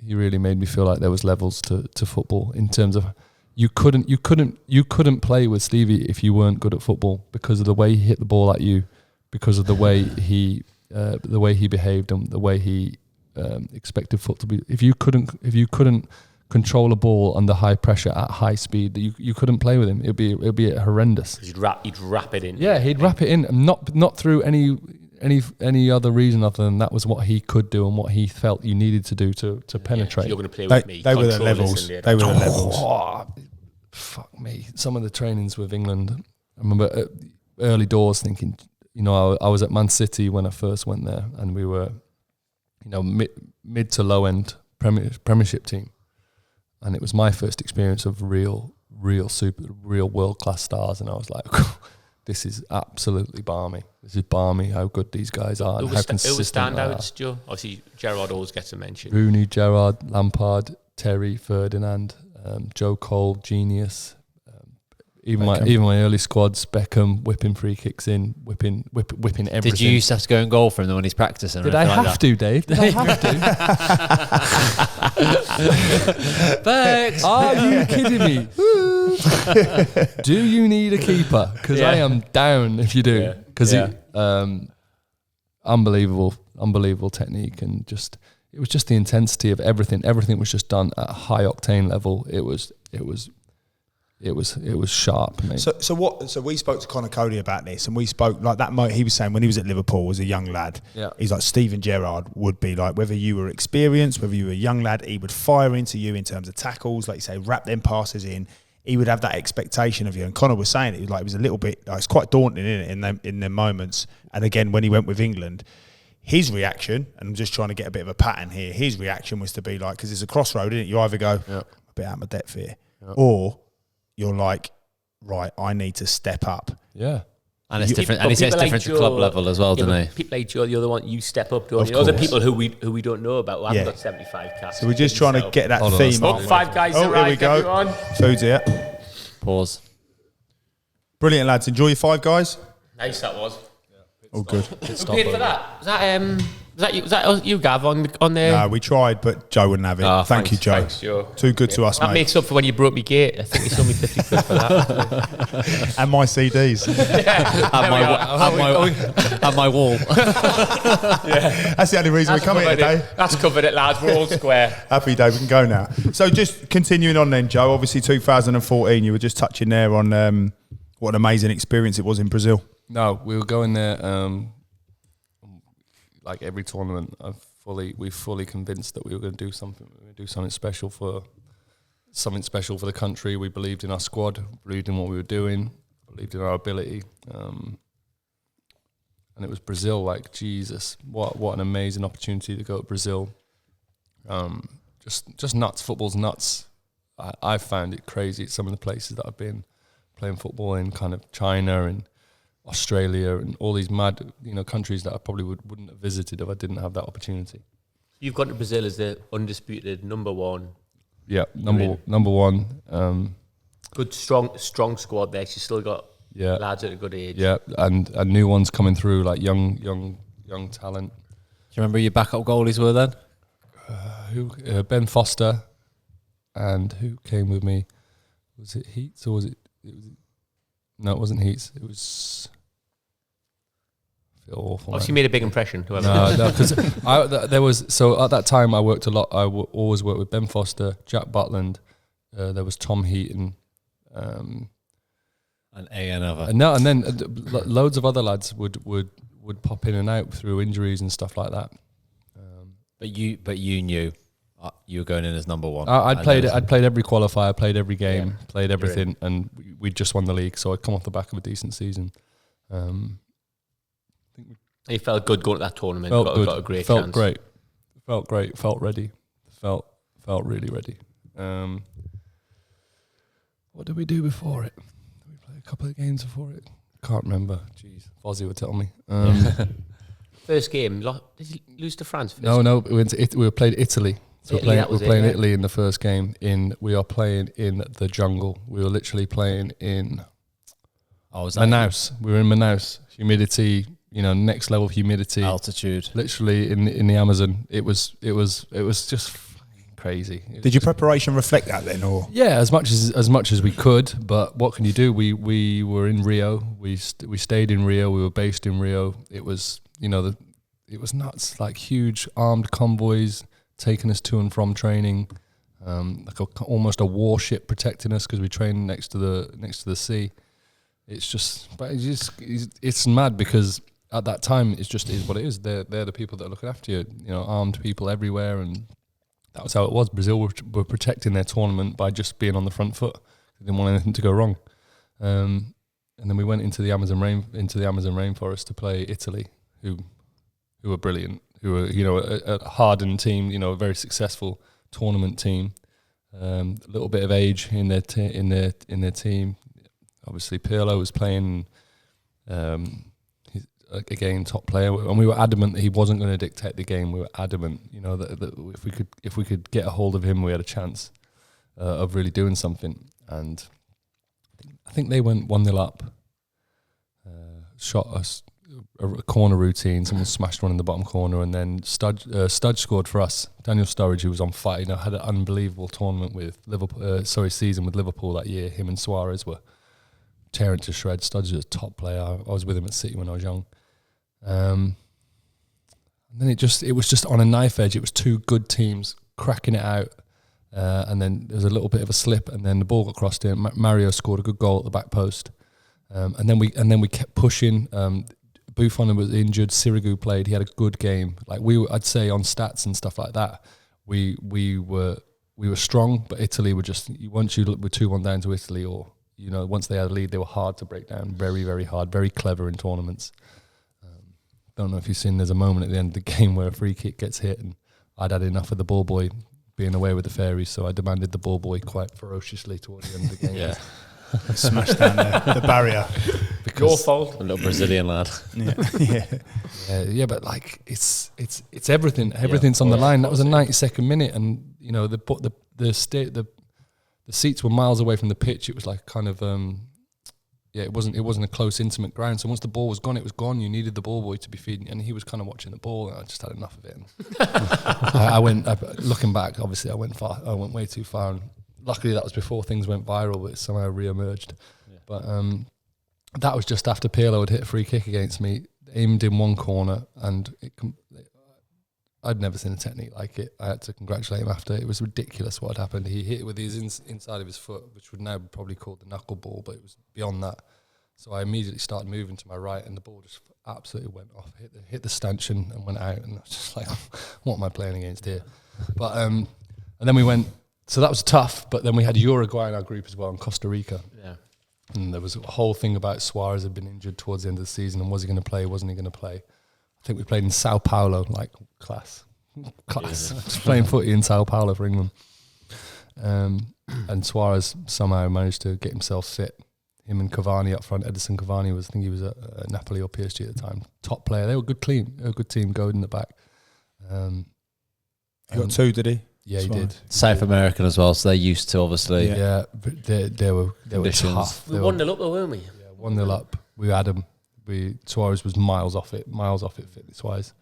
He really made me feel like there was levels to football, in terms of you couldn't play with Stevie if you weren't good at football, because of the way he hit the ball at you, because of the way he behaved, and the way he expected foot to be. If you couldn't control a ball under high pressure at high speed, you couldn't play with him. It'd be horrendous. He'd wrap it in. Yeah, he'd wrap it in, not through any other reason other than that was what he could do and what he felt you needed to do to penetrate. You're going to play with me. They were the levels. They were the levels. Oh, fuck me. Some of the trainings with England, I remember early doors thinking, you know, I was at Man City when I first went there, and we were, you know, mid to low end Premiership team, and it was my first experience of real world class stars, and I was like, this is absolutely balmy. This is balmy how good these guys are, and how consistent they are. Who was standouts, Joe? Obviously, Gerrard always gets a mention. Rooney, Gerrard, Lampard, Terry, Ferdinand, Joe Cole, genius. Even my early squads, Beckham whipping free kicks in, whipping everything. Did you used to have to go and goal for him when he's practicing? Did I have to, Dave? Did I have to? Thanks. Are you kidding me? Do you need a keeper? Because I am down if you do. Because unbelievable technique, and it was just the intensity of everything. Everything was just done at a high octane level. It was it was sharp, mate. So we spoke to Conor Cody about this, and we spoke like that. He was saying when he was at Liverpool as a young lad, he's like Steven Gerrard would be like, whether you were experienced, whether you were a young lad, he would fire into you in terms of tackles, like you say, wrap them passes in. He would have that expectation of you. And Conor was saying it was a little bit, it's quite daunting, isn't it, in them moments. And again, when he went with England, his reaction, and I'm just trying to get a bit of a pattern here, his reaction was to be like, because it's a crossroad, isn't it? You either go, I'm a bit out of my depth here, or you're like, right, I need to step up. Yeah. And it's different. And he says different to club level as well, doesn't he? People like Joe, the other one, you step up, don't you? Other people who we don't know about, who haven't got 75 caps. So we're just trying to get that theme. Oh, 5 guys arrived, everyone. Food's here. Pause. Brilliant, lads. Enjoy your 5 guys. Nice that was. All good. Who paid for that? Was that you, Gav, on the? No, we tried, but Joe wouldn't have it. Thank you, Joe. Thanks, Joe. Too good to us, that mate. That makes up for when you broke me gate. I think you sold me 50 quid for that. And my CDs. At my wall. That's the only reason we come here today. That's covered it, lads. We're all square. Happy day, we can go now. So just continuing on then, Joe, obviously 2014, you were just touching there on what an amazing experience it was in Brazil. No, we were going there like every tournament. We fully convinced that we were going to do something. We were going to do something special for the country. We believed in our squad, believed in what we were doing, believed in our ability. And it was Brazil. Like, Jesus, what an amazing opportunity to go to Brazil. Just nuts. Football's nuts. I found it crazy. Some of the places that I've been playing football in, kind of China and Australia and all these mad, countries that I probably wouldn't have visited if I didn't have that opportunity. You've gone to Brazil as the undisputed number one. Yeah, number one. Good, strong squad there. She's still got lads at a good age. Yeah, and new ones coming through, like young talent. Do you remember who your backup goalies were then? Ben Foster, and who came with me? Was it Heats or was it? No, it wasn't Heats. It was. I feel awful. Obviously, made a big impression. Whoever. No, because there was. So at that time, I worked a lot. I always worked with Ben Foster, Jack Butland. There was Tom Heaton, and another. And then loads of other lads would pop in and out through injuries and stuff like that. But you knew you were going in as number one. I'd played every qualifier, played every game, played everything, and we just won the league. So I'd come off the back of a decent season. You felt good going to that tournament. Got a great felt chance. Great. Felt great. Felt ready. Felt really ready. What did we do before it? Did we play a couple of games before it? Can't remember. Jeez, Fozzie would tell me. First game, did you lose to France? No. We played Italy. So Italy, we're playing Italy in the first game. We are playing in the jungle. We were literally playing in Manaus. We were in Manaus. Humidity, next level of humidity, altitude. Literally in the Amazon. It was just crazy. Did your preparation reflect that then, or? Yeah, as much as we could. But what can you do? We were in Rio. We stayed in Rio. We were based in Rio. It was it was nuts. Like huge armed convoys taking us to and from training, almost a warship protecting us because we trained next to the sea. It's mad because at that time it is what it is. They're the people that are looking after you. Armed people everywhere, and that was how it was. Brazil were protecting their tournament by just being on the front foot. They didn't want anything to go wrong. And then we went into the Amazon rainforest to play Italy, who were brilliant. Who were, a hardened team, a very successful tournament team. A little bit of age in their team. Obviously, Pirlo was playing, again, top player, and we were adamant that he wasn't going to dictate the game. We were adamant, that if we could get a hold of him, we had a chance of really doing something. And I think they went 1-0 up, shot us. A corner routine, someone smashed one in the bottom corner, and then Studge scored for us. Daniel Sturridge, who was on fire, had an unbelievable tournament with Liverpool. Season with Liverpool that year. Him and Suarez were tearing to shreds. Studge was a top player. I was with him at City when I was young. And then it was just on a knife edge. It was two good teams cracking it out. and then there was a little bit of a slip, and then the ball got crossed in. Mario scored a good goal at the back post, and then we kept pushing. Buffon was injured. Sirigu played. He had a good game. Like I'd say on stats and stuff like that, we were strong, but Italy were just, once you were 2-1 down to Italy, or once they had a lead, they were hard to break down. Very, very hard. Very clever in tournaments. Don't know if you've seen, there's a moment at the end of the game where a free kick gets hit, and I'd had enough of the ball boy being away with the fairies, so I demanded the ball boy quite ferociously towards the end of the game. Yeah. Smashed down the barrier. Your fault. A little Brazilian lad. Yeah, but like it's everything. Everything's on the line. That was a 92nd minute, and the seats were miles away from the pitch. It was like kind of it wasn't a close, intimate ground. So once the ball was gone, it was gone. You needed the ball boy to be feeding, and he was kind of watching the ball. And I just had enough of it. And looking back, obviously, I went way too far. And luckily, that was before things went viral, but it somehow re-emerged. Yeah. But that was just after Pirlo had hit a free kick against me, aimed in one corner, and I'd never seen a technique like it. I had to congratulate him after. It was ridiculous what had happened. He hit it with his inside of his foot, which would now be probably called the knuckleball, but it was beyond that. So I immediately started moving to my right, and the ball just absolutely went off, hit the stanchion and went out. And I was just like, what am I playing against here? But and then we went. So that was tough. But then we had Uruguay in our group as well, and Costa Rica. Yeah. And there was a whole thing about Suarez had been injured towards the end of the season, and was he going to play? Wasn't he going to play? I think we played in Sao Paulo, like class. Just playing footy in Sao Paulo for England. And Suarez somehow managed to get himself fit. Him and Cavani up front. Edison Cavani I think he was at Napoli or PSG at the time. Top player. They were a good team. Goad in the back. He got two, did he? Yeah, he did. South American as well, so they're used to obviously. Yeah, but they were tough. We 1-0 up though, weren't we? Yeah, 1-0 up. We had him. Suarez was miles off it fitness wise.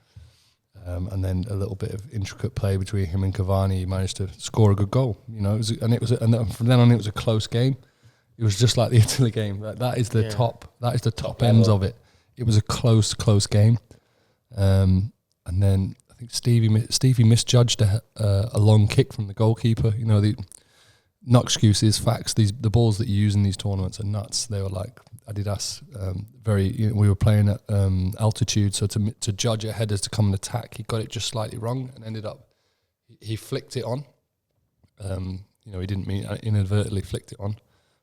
And then a little bit of intricate play between him and Cavani. He managed to score a good goal, and from then on it was a close game. It was just like the Italy game. That is the top. That is the top ends of it. It was a close game. And then I think Stevie misjudged a long kick from the goalkeeper. Not excuses, facts. The balls that you use in these tournaments are nuts. They were like Adidas, we were playing at altitude, so to judge a header to come and attack, he got it just slightly wrong and ended up, he flicked it on. He didn't mean, inadvertently flicked it on.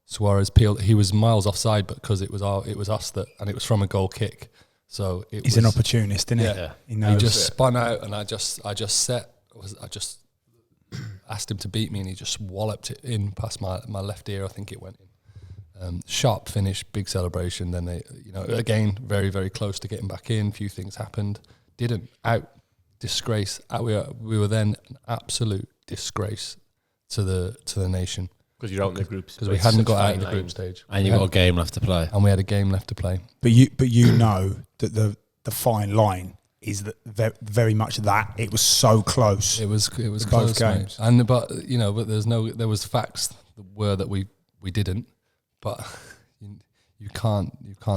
Suarez peeled, he was miles offside, but because it was us and it was from a goal kick. So he's an opportunist, isn't he? Yeah. He just spun out, and I just asked him to beat me, and he just walloped it in past my left ear. I think it went in. Sharp finish, big celebration. Then they, again, very, very close to getting back in. Few things happened. Didn't out. Disgrace. We were then an absolute disgrace to the nation. Because you're out in the groups. Because we hadn't got out of the group stage. And you've got a game left to play. And we had a game left to play. But you know that the fine line is that very much that it was so close. It was close, both games. Mate. But there was facts that we didn't. But you can't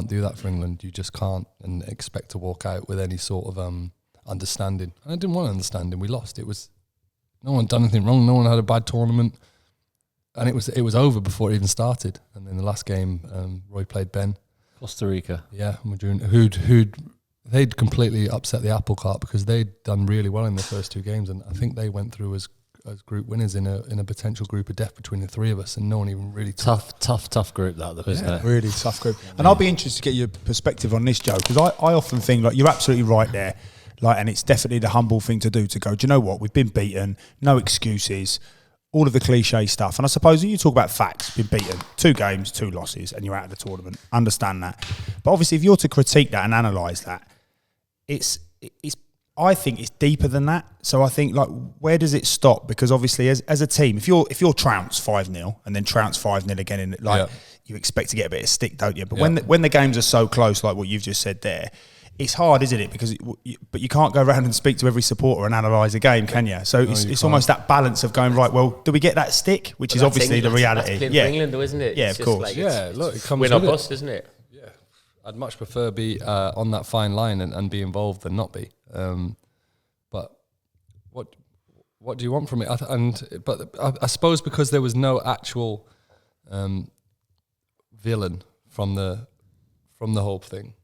do that for England. You just can't, and expect to walk out with any sort of understanding. And I didn't want understanding. We lost. It was no one done anything wrong. No one had a bad tournament, and it was over before it even started. And then the last game, Roy played Ben. Costa Rica. Yeah, they'd completely upset the apple cart because they'd done really well in the first two games, and I think they went through as group winners in a potential group of death between the three of us, and no one even really tough group that isn't it? Really tough group. And I'll be interested to get your perspective on this, Joe, because I often think like you're absolutely right there, and it's definitely the humble thing to do, to go, do you know what, we've been beaten, no excuses, all of the cliche stuff. And I suppose when you talk about facts, been beaten, 2 games, 2 losses, and you're out of the tournament, understand that. But obviously if you're to critique that and analyse that, it's I think it's deeper than that. So I think, like, where does it stop? Because obviously, as a team, if you're trounced 5-0 and then trounced 5-0 again, you expect to get a bit of stick, don't you? But when the games are so close, like what you've just said there, it's hard, isn't it? Because but you can't go around and speak to every supporter and analyse a game, can you? So it's almost that balance of going, right, well, do we get that stick? Which is obviously the reality. That's for England, though, isn't it? Yeah, of course. Look, it comes win or bust, isn't it? Yeah, I'd much prefer be on that fine line and be involved than not be. But what do you want from it? But I suppose because there was no actual villain from the whole thing.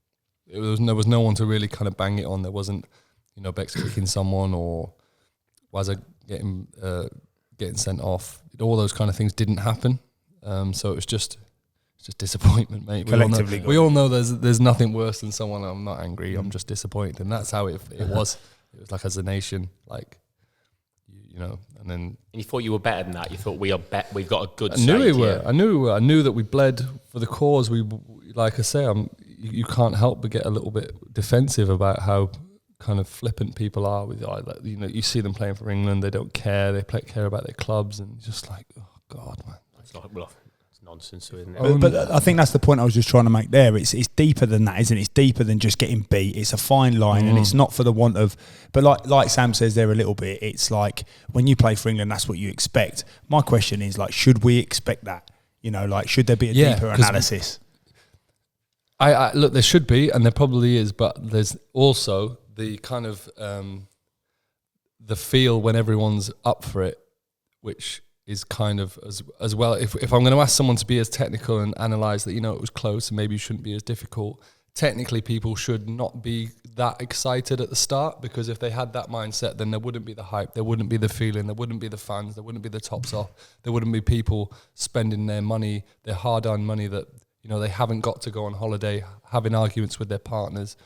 There was no one to really kind of bang it on. There wasn't, Bex kicking someone or Wazza getting sent off. All those kind of things didn't happen. So it was just disappointment, mate. Collectively, we all know there's nothing worse than someone. I'm not angry. I'm just disappointed, and that's how it was. It was like as a nation, like and then. And you thought you were better than that. You thought we've got a good. I knew we were. I knew that we bled for the cause. We, like I say, you can't help but get a little bit defensive about how kind of flippant people are with, you see them playing for England. They don't care. They care about their clubs, and just like, oh God, man. It's nonsense, isn't it? But I think that's the point I was just trying to make there. It's deeper than that, isn't it? It's deeper than just getting beat. It's a fine line, and it's not for the want of. But like Sam says there a little bit, it's like when you play for England, that's what you expect. My question is like, should we expect that? Should there be a deeper analysis? I look, there should be, and there probably is, but there's also the kind of the feel when everyone's up for it, which is kind of as well. If I'm going to ask someone to be as technical and analyse that, it was close and maybe you shouldn't be as difficult, technically people should not be that excited at the start, because if they had that mindset, then there wouldn't be the hype, there wouldn't be the feeling, there wouldn't be the fans, there wouldn't be the tops off, there wouldn't be people spending their money, their hard-earned money that, they haven't got to go on holiday, having arguments with their partners,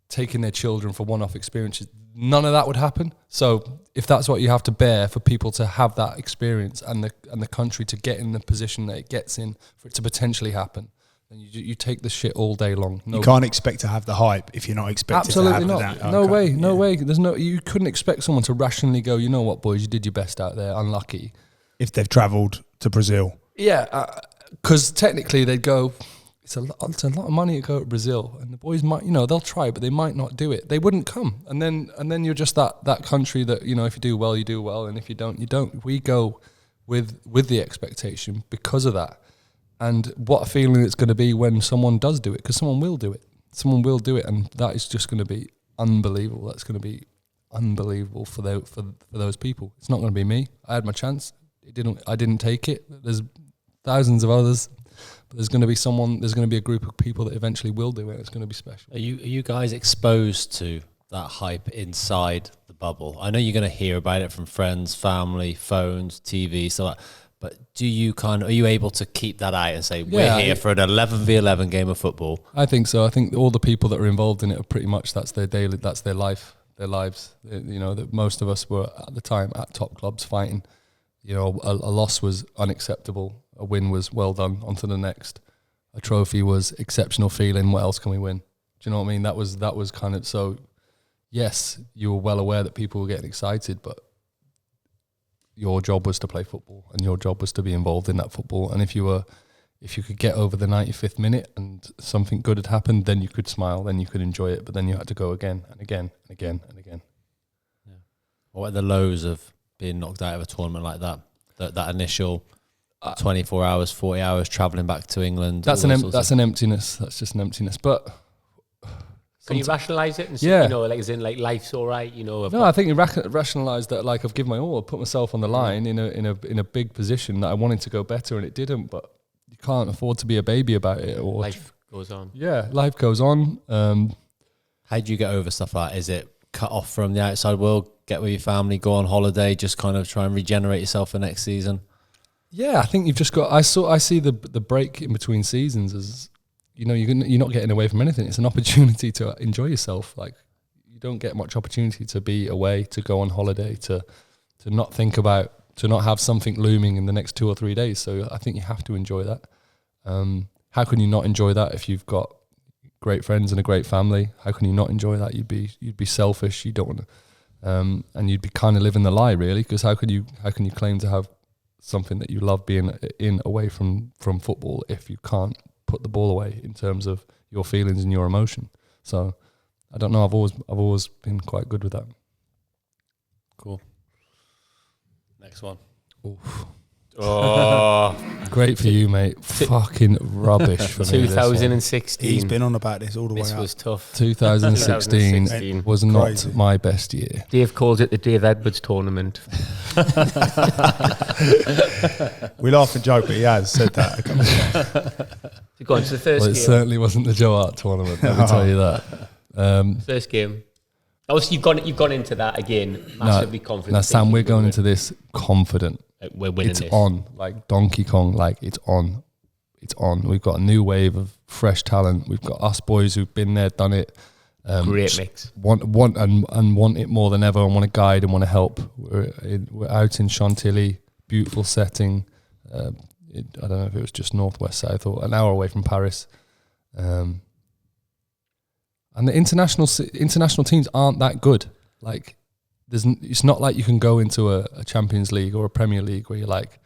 taking their children for one-off experiences. None of that would happen. So if that's what you have to bear for people to have that experience and the country to get in the position that it gets in for it to potentially happen, then you take the shit all day long. You can't expect to have the hype if you're not expecting to have that. Absolutely not. No way. You couldn't expect someone to rationally go, you know what, boys, you did your best out there. Unlucky. If they've travelled to Brazil. Yeah, because technically they'd go, it's a lot of money to go to Brazil, and the boys might, they'll try, but they might not do it. They wouldn't come, and then you're just that country that, if you do well, you do well, and if you don't, you don't. We go with the expectation because of that, and what a feeling it's going to be when someone does do it, because someone will do it. Someone will do it, and that is just going to be unbelievable. That's going to be unbelievable for those people. It's not going to be me. I had my chance. I didn't take it. There's thousands of others. But there's going to be a group of people that eventually will do it. It's going to be special. Are you guys exposed to that hype inside the bubble? I know you're going to hear about it from friends, family, phones, TV, stuff like that. But are you able to keep that out and say, we're here for an 11v11 game of football? I think so. I think all the people that are involved in it are pretty much, that's their life, their lives. That most of us were at the time at top clubs fighting. A loss was unacceptable. A win was well done, on to the next. A trophy was exceptional feeling. What else can we win? Do you know what I mean? That was kind of, so yes, you were well aware that people were getting excited, but your job was to play football and your job was to be involved in that football. And if you could get over the 95th minute and something good had happened, then you could smile, then you could enjoy it, but then you had to go again and again and again and again. Yeah. What are the lows of being knocked out of a tournament like that? That initial 24 hours, 40 hours travelling back to England. That's an emptiness. That's just an emptiness. But can you rationalise it and say, life's all right, No, I think you rationalise that, like, I've given my all, put myself on the line in a big position that I wanted to go better and it didn't, but you can't afford to be a baby about it. Or life goes on. Yeah, life goes on. How do you get over stuff like that? Is it cut off from the outside world, get with your family, go on holiday, just kind of try and regenerate yourself for next season? Yeah, I think you've just got. I see the break in between seasons as, you're not getting away from anything. It's an opportunity to enjoy yourself. Like, you don't get much opportunity to be away, to go on holiday, to not think about, to not have something looming in the next 2 or 3 days. So I think you have to enjoy that. How can you not enjoy that if you've got great friends and a great family? How can you not enjoy that? You'd be selfish. You don't want to, and you'd be kind of living the lie, really. Because how can you claim to have something that you love being in away from football if you can't put the ball away in terms of your feelings and your emotion? So I don't know. I've always been quite good with that. Cool. Next one. Oof. Oh, Great for you, mate. Fucking rubbish for me. 2016. He's been on about this all the way This up. was tough. 2016 was not Crazy. my best year. Dave calls it the Dave Edwards tournament. We laugh and joke, but he has said that a couple of times. To go on to the first Well, it game. certainly wasn't the Joe Hart tournament, let me tell you that. First game. Obviously, you've gone into that again massively confident. Now, Sam, thinking we're going we're into this confident. We're winning It's this. on, like Donkey Kong, like it's on. It's on. We've got a new wave of fresh talent. We've got us boys who've been there, done it. Great mix. Want it more than ever, and want to guide and want to help. We're out in Chantilly, beautiful setting. I don't know if it was just northwest south or an hour away from Paris. And the international teams aren't that good. Like, it's not like you can go into a Champions League or a Premier League where you're like,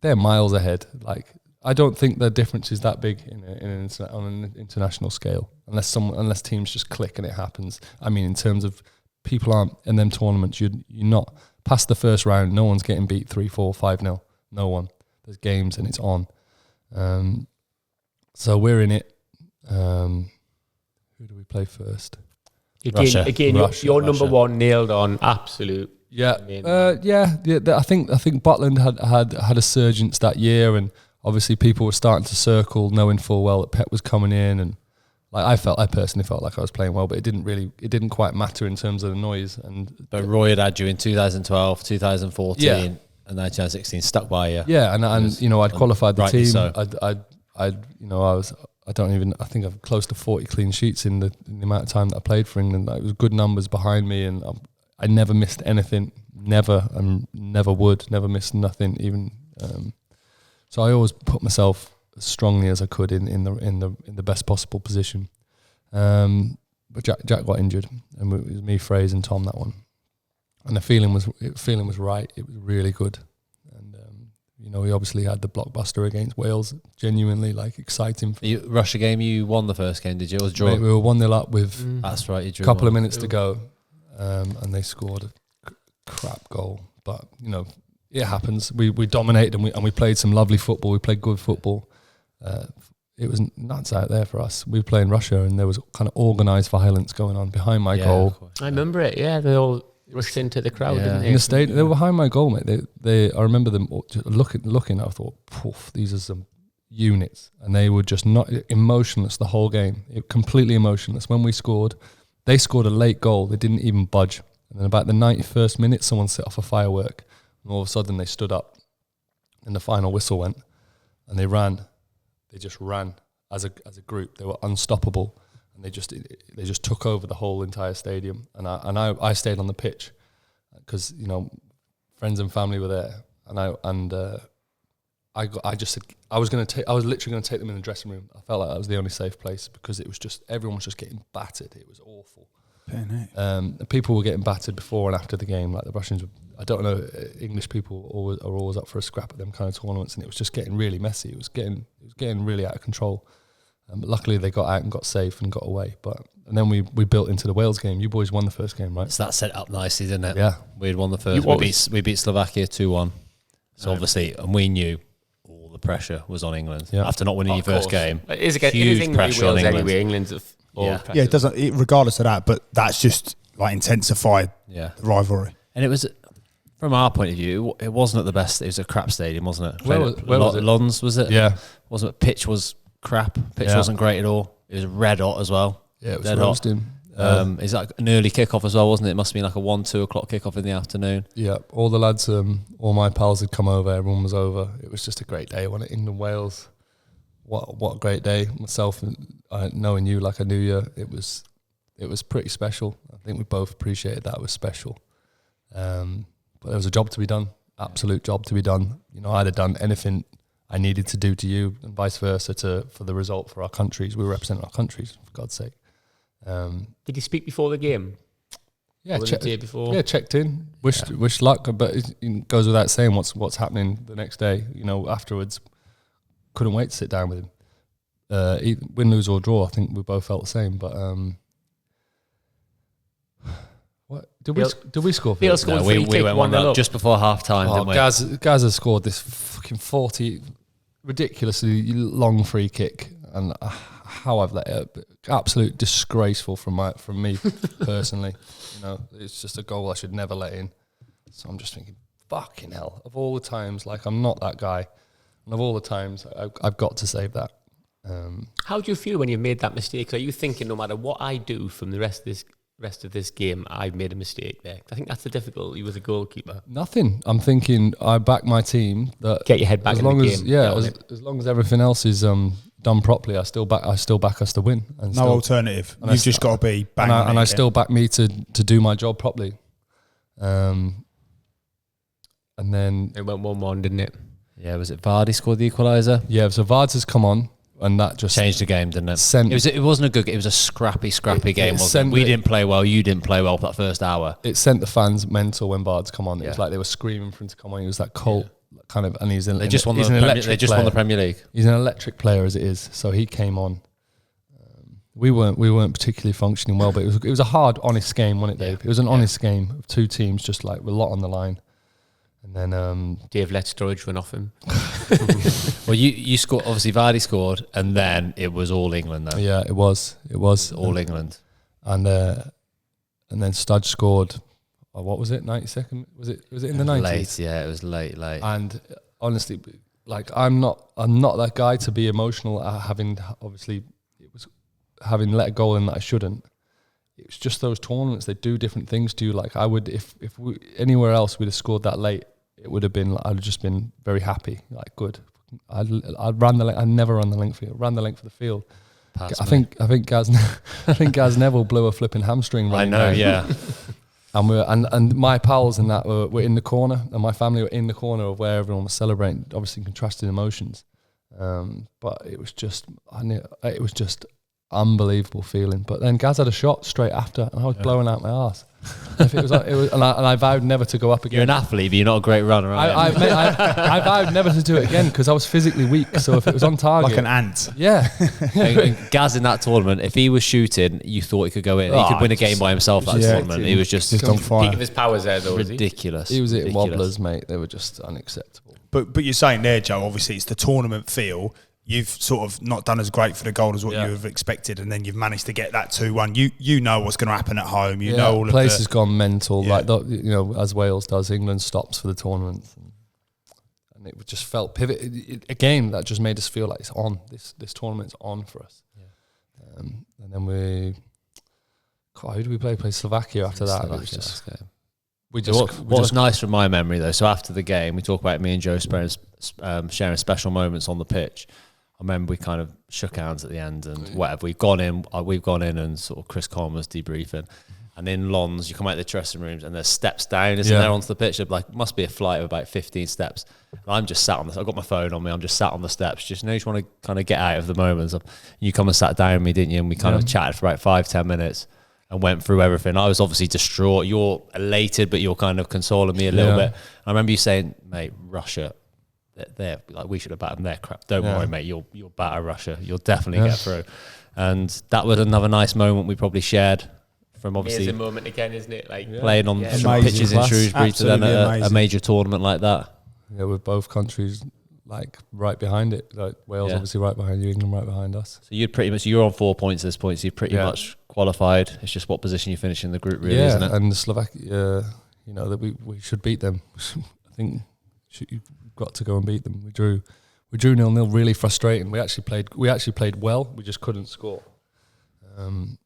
they're miles ahead. Like, I don't think the difference is that big on an international scale, unless teams just click and it happens. I mean, in terms of people aren't in them tournaments, you're not past the first round. No one's getting beat 3-4, 5-0. No one. There's games and it's on. So we're in it. Who do we play first? Russia. Again, you're number one, nailed on, absolute. Yeah, I think Butland had a surgence that year, and obviously people were starting to circle, knowing full well that Pep was coming in, and like I personally felt like I was playing well, but it didn't quite matter in terms of the noise. But Roy had you in 2012, 2014, and 2016 stuck by you. Yeah, and I'd qualified the team. So. I think I've close to 40 clean sheets in the amount of time that I played for England. Like, it was good numbers behind me, and I never missed anything. Never, and never would. Never missed nothing. Even so, I always put myself as strongly as I could in the best possible position. But Jack got injured, and it was me, Fraser, and Tom that one. And the feeling was right. It was really good. We obviously had the blockbuster against Wales, genuinely like exciting. Russia game, you won the first game, did you? It was draw. Mate, we were 1-0 up with That's right, you drew a couple of one. minutes to go, and they scored a crap goal. But it happens. We dominated and we played some lovely football. We played good football. It was nuts out there for us. We were playing Russia, and there was kind of organised violence going on behind my goal. I remember it. Yeah, they all rushed into the crowd, didn't they? In the stadium, they were behind my goal, mate. I remember them just looking. I thought, poof, these are some units, and they were just not emotionless the whole game. Completely emotionless. When we scored, they scored a late goal. They didn't even budge. And then about the 91st minute, someone set off a firework, and all of a sudden they stood up, and the final whistle went, and they ran. They just ran as a group. They were unstoppable. And they just took over the whole entire stadium, and I stayed on the pitch because friends and family were there, and I just said I was literally going to take them in the dressing room. I felt like that was the only safe place because it was just everyone was just getting battered. It was awful. People were getting battered before and after the game. Like the Russians, I don't know. English people are always up for a scrap at them kind of tournaments, and it was just getting really messy. It was getting really out of control. But luckily they got out and got safe and got away. And then we built into the Wales game. You boys won the first game, right? So that set up nicely, didn't it? Yeah. We'd won the first. We beat Slovakia 2-1. So obviously, and we knew all the pressure was on England after not winning your first game. It is Huge England pressure on England. anyway. England's It doesn't. Regardless of that, but that's just like intensified the rivalry. And it was, from our point of view, it wasn't at the best. It was a crap stadium, wasn't it? Where was it? Lons, was it? Yeah. Wasn't it? Pitch was crap. Pitch wasn't great at all. It was red hot as well. Yeah, it was dead roasting. Is that an early kickoff as well, wasn't it? It must have been like a 1-2 o'clock kickoff in the afternoon. Yeah, all the lads, all my pals had come over. Everyone was over. It was just a great day. When England Wales, what a great day. Myself, knowing you like I knew you, it was pretty special. I think we both appreciated that. It was special. But there was a job to be done. Absolute job to be done. I'd have done anything I needed to do to you, and vice versa for the result for our countries. We were representing our countries, for God's sake. Did you speak before the game? Yeah, the day before. Yeah, checked in. Wished luck, but it goes without saying what's happening the next day. Afterwards, couldn't wait to sit down with him. Win, lose or draw, I think we both felt the same. But Did we score? Bill scored No, free we kick, went 1-0 1-0 up. just before half time, didn't we? Gaz has scored this fucking 40 ridiculously long free kick, and how I've let it, absolute disgraceful from me personally. You know, it's just a goal I should never let in. So I'm just thinking, fucking hell! Of all the times, like I'm not that guy, and of all the times, I've got to save that. How do you feel when you made that mistake? Are you thinking no matter what I do from the rest of this game, I've made a mistake there? I think that's the difficulty with a goalkeeper. Nothing. I'm thinking I back my team. That Get your head back as in long the as game. as long as everything else is done properly, I still back us to win. And No alternative. You've just got to be bang on it and I again. still back me to do my job properly. And then It went 1-1, didn't it? Yeah, was it Vardy scored the equaliser? yeah, so Vards has come on, and that just Changed the game, didn't it? Sent- It wasn't a good game. It was a scrappy game, wasn't sent it? We the- didn't play well. You didn't play well for that first hour. it sent the fans mental when Vards come on. It was Yeah. like they were screaming for him to come on. He was that Colt kind of, and he's They just won the he's an Premier, electric they just won the player. Premier League. He's an electric player as it is, so he came on. We weren't particularly functioning well, but it was a hard, honest game, wasn't it, Dave? It was an honest game of two teams, just like with a lot on the line. And then Dave let Sturridge run off him. Well, you scored. Obviously, Vardy scored, and then it was all England. Though yeah, it was all England. and then Studge scored. What was it? 92nd? Was it in the 90s? Late, yeah, it was late. And honestly, like I'm not that guy to be emotional at having let a goal in that I shouldn't. It was just those tournaments, they do different things to you. Like I would, if we, anywhere else we'd have scored that late, it would have been, I'd have just been very happy. Like good. I ran the length. I never ran the length for the field. I think Gaz Neville blew a flipping hamstring. I know, yeah. And my pals and that were in the corner, and my family were in the corner of where everyone was celebrating. Obviously, contrasting emotions, but it was just unbelievable feeling. But then Gaz had a shot straight after, and I was blowing out my arse. And I vowed never to go up again. You're an athlete, but you're not a great runner. I vowed never to do it again because I was physically weak. So if it was on target, like an ant. yeah. And Gaz in that tournament, if he was shooting, you thought he could go in. He could win a game by himself. That tournament, he was just on fire. Peak of his powers there, though, was he? ridiculous. He was hitting Ridiculous. wobblers, mate. They were just unacceptable. But you're saying there, Joe, obviously it's the tournament feel. You've sort of not done as great for the goal as what you have expected, and then you've managed to get that 2-1. You know what's going to happen at home. You know all place of has gone mental. Yeah. Like as Wales does, England stops for the tournament, and it just felt pivot a game that just made us feel like it's on. This tournament's on for us. Yeah. And then who did we play? Play Slovakia after that. And it was just, What was nice from my memory though, so after the game, we talk about me and Joe sharing special moments on the pitch. I remember we kind of shook hands at the end and whatever. We've gone in and sort of Chris Conn was debriefing. And in Lons, you come out of the dressing rooms and there's steps down, isn't there, onto the pitch? Like, must be a flight of about 15 steps. And I'm just sat I've got my phone on me, I'm just sat on the steps. You just want to kind of get out of the moments. You come and sat down with me, didn't you? And we kind of chatted for about 5-10 minutes. And went through everything. I was obviously distraught. You're elated, but you're kind of consoling me a little bit. I remember you saying, "Mate, Russia, they're like we should have batted them. They're crap. Don't worry, mate. You'll batter Russia. You'll definitely get through." And that was another nice moment we probably shared from obviously Amazing moment again, isn't it? Like playing on Amazing pitches in class. Shrewsbury to then Absolutely a major tournament like that. Yeah, with both countries like right behind it. Like Wales obviously right behind you, England right behind us. So you're on 4 points at this point. So you're pretty much qualified. It's just what position you finish in the group, really, isn't it? And the Slovakia, that we should beat them. I think you've got to go and beat them. We drew 0-0, really frustrating. We actually played well. We just couldn't score. And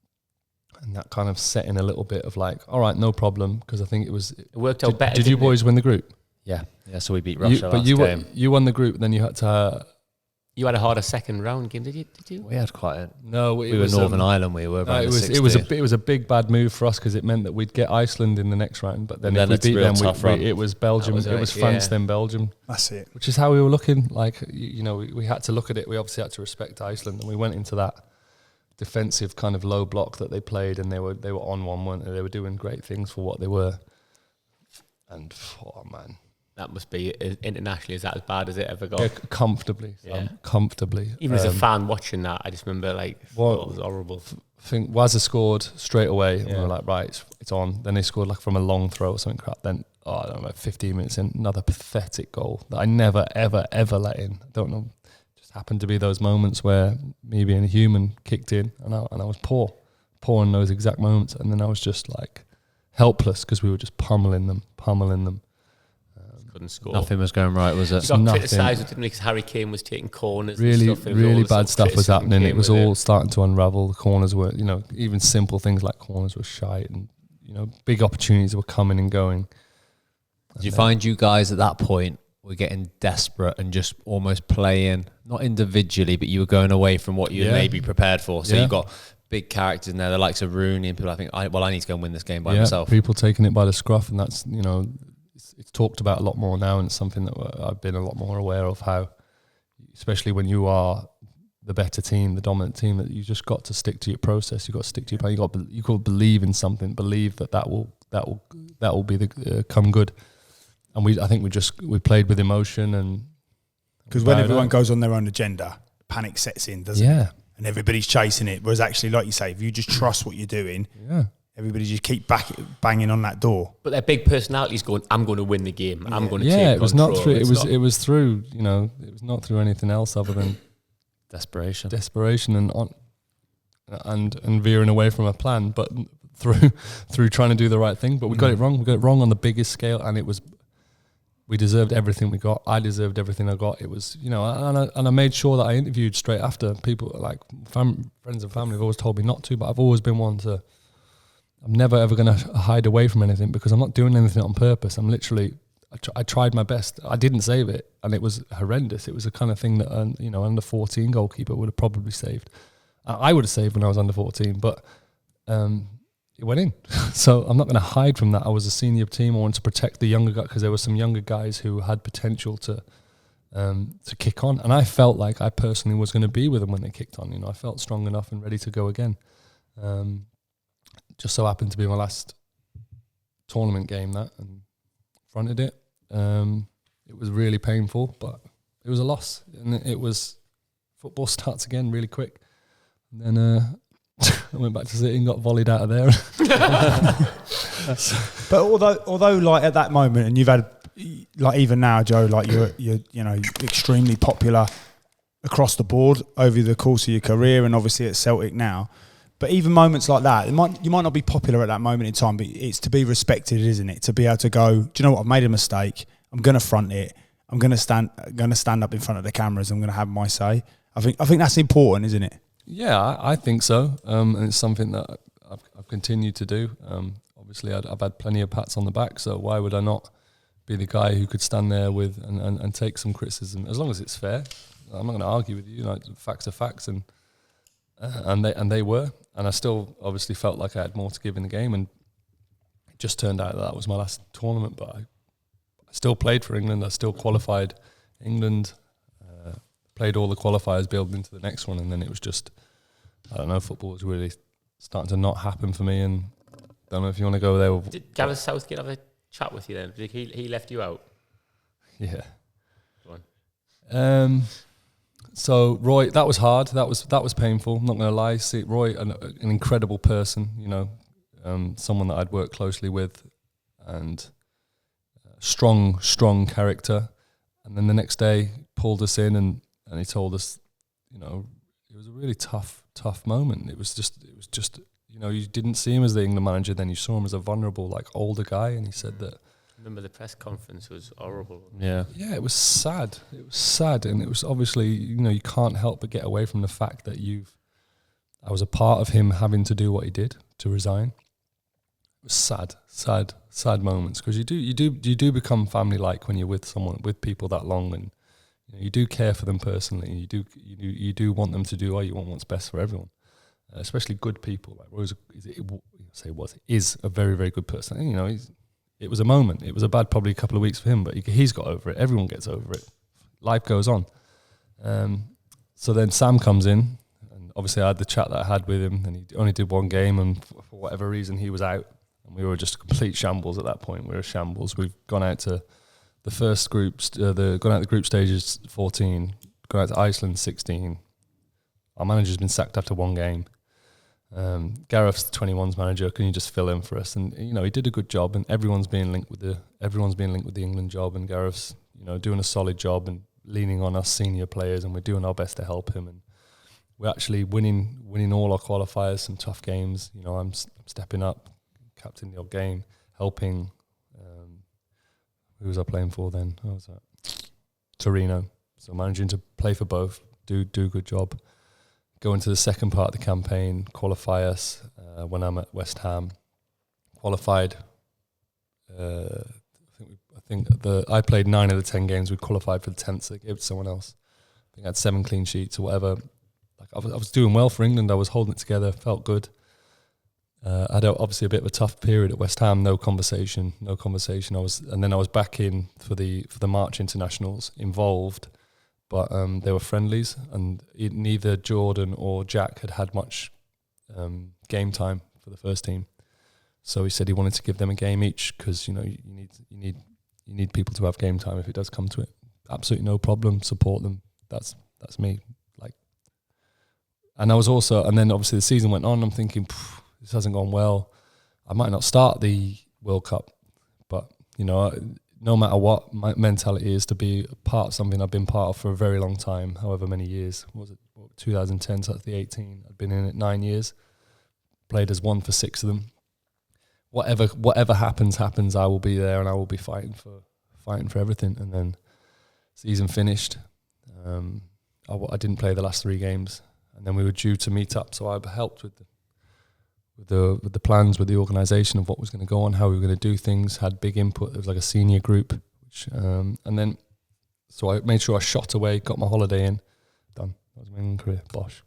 that kind of set in a little bit of like, all right, no problem, because I think it worked out better. Did you boys win the group? Yeah. So we beat Russia last game. You won the group, then you had to. You had a harder second round game, did you? We had quite a. No, we were Northern Ireland. We were. It was a big bad move for us because it meant that we'd get Iceland in the next round, but then if we beat them, it was Belgium. It was France, then Belgium. That's it. Which is how we were looking. Like we had to look at it. We obviously had to respect Iceland, and we went into that defensive kind of low block that they played, and they were on one, weren't they? They were doing great things for what they were. And oh man, That must be internationally. Is that as bad as it ever got? Yeah, comfortably. Comfortably. Even as a fan watching that, I just remember like, it was horrible. I think Wazza scored straight away. And we were like, right, it's on. Then they scored like from a long throw or something crap. Then, I don't know, 15 minutes in, another pathetic goal that I never, ever, ever let in. I don't know. Just happened to be those moments where me being a human kicked in, and I was poor in those exact moments. And then I was just like helpless because we were just pummeling them. Couldn't score. Nothing was going right, was it? You got criticised, didn't because Harry Kane was taking corners. Really, and stuff, really bad stuff was happening. It was all it. starting to unravel. The corners were, even simple things like corners were shite, and big opportunities were coming and going. Did you find you guys at that point were getting desperate and just almost playing, not individually, but you were going away from what you had maybe prepared for? So you got big characters in there, the likes of Rooney and people. I think, I need to go and win this game by myself. People taking it by the scruff, and that's it's talked about a lot more now, and it's something that I've been a lot more aware of. How, especially when you are the better team, the dominant team, that you just got to stick to your process. You got to stick to your plan. You got to believe in something. Believe that will be the come good. And I think we played with emotion, and because when everyone goes on their own agenda, panic sets in, doesn't it? And everybody's chasing it. Whereas actually, like you say, if you just trust what you're doing, everybody just keep banging on that door. But their big personalities going, I'm going to win the game. I'm going to take control. It was not through. It was through. It was not through anything else other than desperation and veering away from a plan, but through trying to do the right thing. But we got it wrong. We got it wrong on the biggest scale, and it was. We deserved everything we got. I deserved everything I got. It was, and I made sure that I interviewed straight after. People like friends and family have always told me not to, but I've always been one to. I'm never ever going to hide away from anything because I'm not doing anything on purpose. I'm literally, I tried my best. I didn't save it, and it was horrendous. It was the kind of thing that under 14 goalkeeper would have probably saved. I would have saved when I was under 14, but it went in. So I'm not going to hide from that. I was a senior team. I wanted to protect the younger guys because there were some younger guys who had potential to kick on, and I felt like I personally was going to be with them when they kicked on. I felt strong enough and ready to go again. Just so happened to be my last tournament game and fronted it. It was really painful, but it was a loss, and it was football starts again really quick. And then I went back to City and got volleyed out of there. But although like at that moment, and you've had like even now, Joe, like you're extremely popular across the board over the course of your career, and obviously at Celtic now. But even moments like that, you might not be popular at that moment in time, but it's to be respected, isn't it? To be able to go, do you know what? I've made a mistake. I'm going to front it. I'm going to stand up in front of the cameras. I'm going to have my say. I think that's important, isn't it? Yeah, I think so. And it's something that I've continued to do. Obviously, I've had plenty of pats on the back, so why would I not be the guy who could stand there with and take some criticism, as long as it's fair? I'm not going to argue with you. Facts are facts, and they were. And I still obviously felt like I had more to give in the game, and it just turned out that was my last tournament. But I still played for England. I still qualified England, played all the qualifiers, building into the next one, and then it was just, I don't know, football was really starting to not happen for me. And I don't know if you want to go there. Did Gareth Southgate have a chat with you then? He left you out? Yeah. Go on. So Roy, that was hard. That was painful. I'm not going to lie. See, Roy, an incredible person. Someone that I'd worked closely with, and strong character. And then the next day, pulled us in and he told us, it was a really tough moment. It was just you didn't see him as the England manager. Then you saw him as a vulnerable, older guy, and he said that. Remember the press conference was horrible. Yeah, it was sad. And it was obviously, you can't help but get away from the fact that I was a part of him having to do what he did, to resign. It was sad moments, because you do become family-like when you're with people that long, and you do care for them personally. You do want them to do what you want, what's best for everyone, especially good people. Like Rose is a very, very good person. It was a moment. It was a bad probably a couple of weeks for him, but he's got over it. Everyone gets over it. Life goes on. So then Sam comes in, and obviously I had the chat that I had with him, and he only did one game, and for whatever reason he was out, and we were just complete shambles at that point. We were a shambles. We've gone out to the first groups, going out the group stages 14, going out to Iceland 16. Our manager's been sacked after one game. Gareth's the 21s manager. Can you just fill in for us? And he did a good job, and everyone's being linked with the England job, and Gareth's doing a solid job and leaning on us senior players, and we're doing our best to help him. And we're actually winning all our qualifiers, some tough games. I'm stepping up, captain the odd game, helping. Who was I playing for then? What was that? Torino. So managing to play for both, do a good job. Go into the second part of the campaign, qualify us when I'm at West Ham. Qualified. I played 9 of the 10 games. We qualified for the 10th, so they gave it to someone else. I think I had 7 clean sheets or whatever. Like I was doing well for England. I was holding it together. Felt good. I had obviously a bit of a tough period at West Ham. No conversation. I was back in for the March internationals, involved, but they were friendlies, and neither Jordan or Jack had much game time for the first team. So he said he wanted to give them a game each because you need people to have game time if it does come to it. Absolutely no problem. Support them. That's me. And I was also, and then obviously the season went on. I'm thinking, this hasn't gone well. I might not start the World Cup, but no matter what, my mentality is to be part of something I've been part of for a very long time, however many years. What was it 2010? So that's the 18. I've been in it 9 years. Played as one for 6 of them. Whatever happens. I will be there, and I will be fighting for everything. And then season finished. I didn't play the last 3 games, and then we were due to meet up. So I helped with the plans, with the organisation of what was going to go on, how we were going to do things. Had big input. There was like a senior group, and then so I made sure I shot away, got my holiday in, done. That was my England career. Bosh.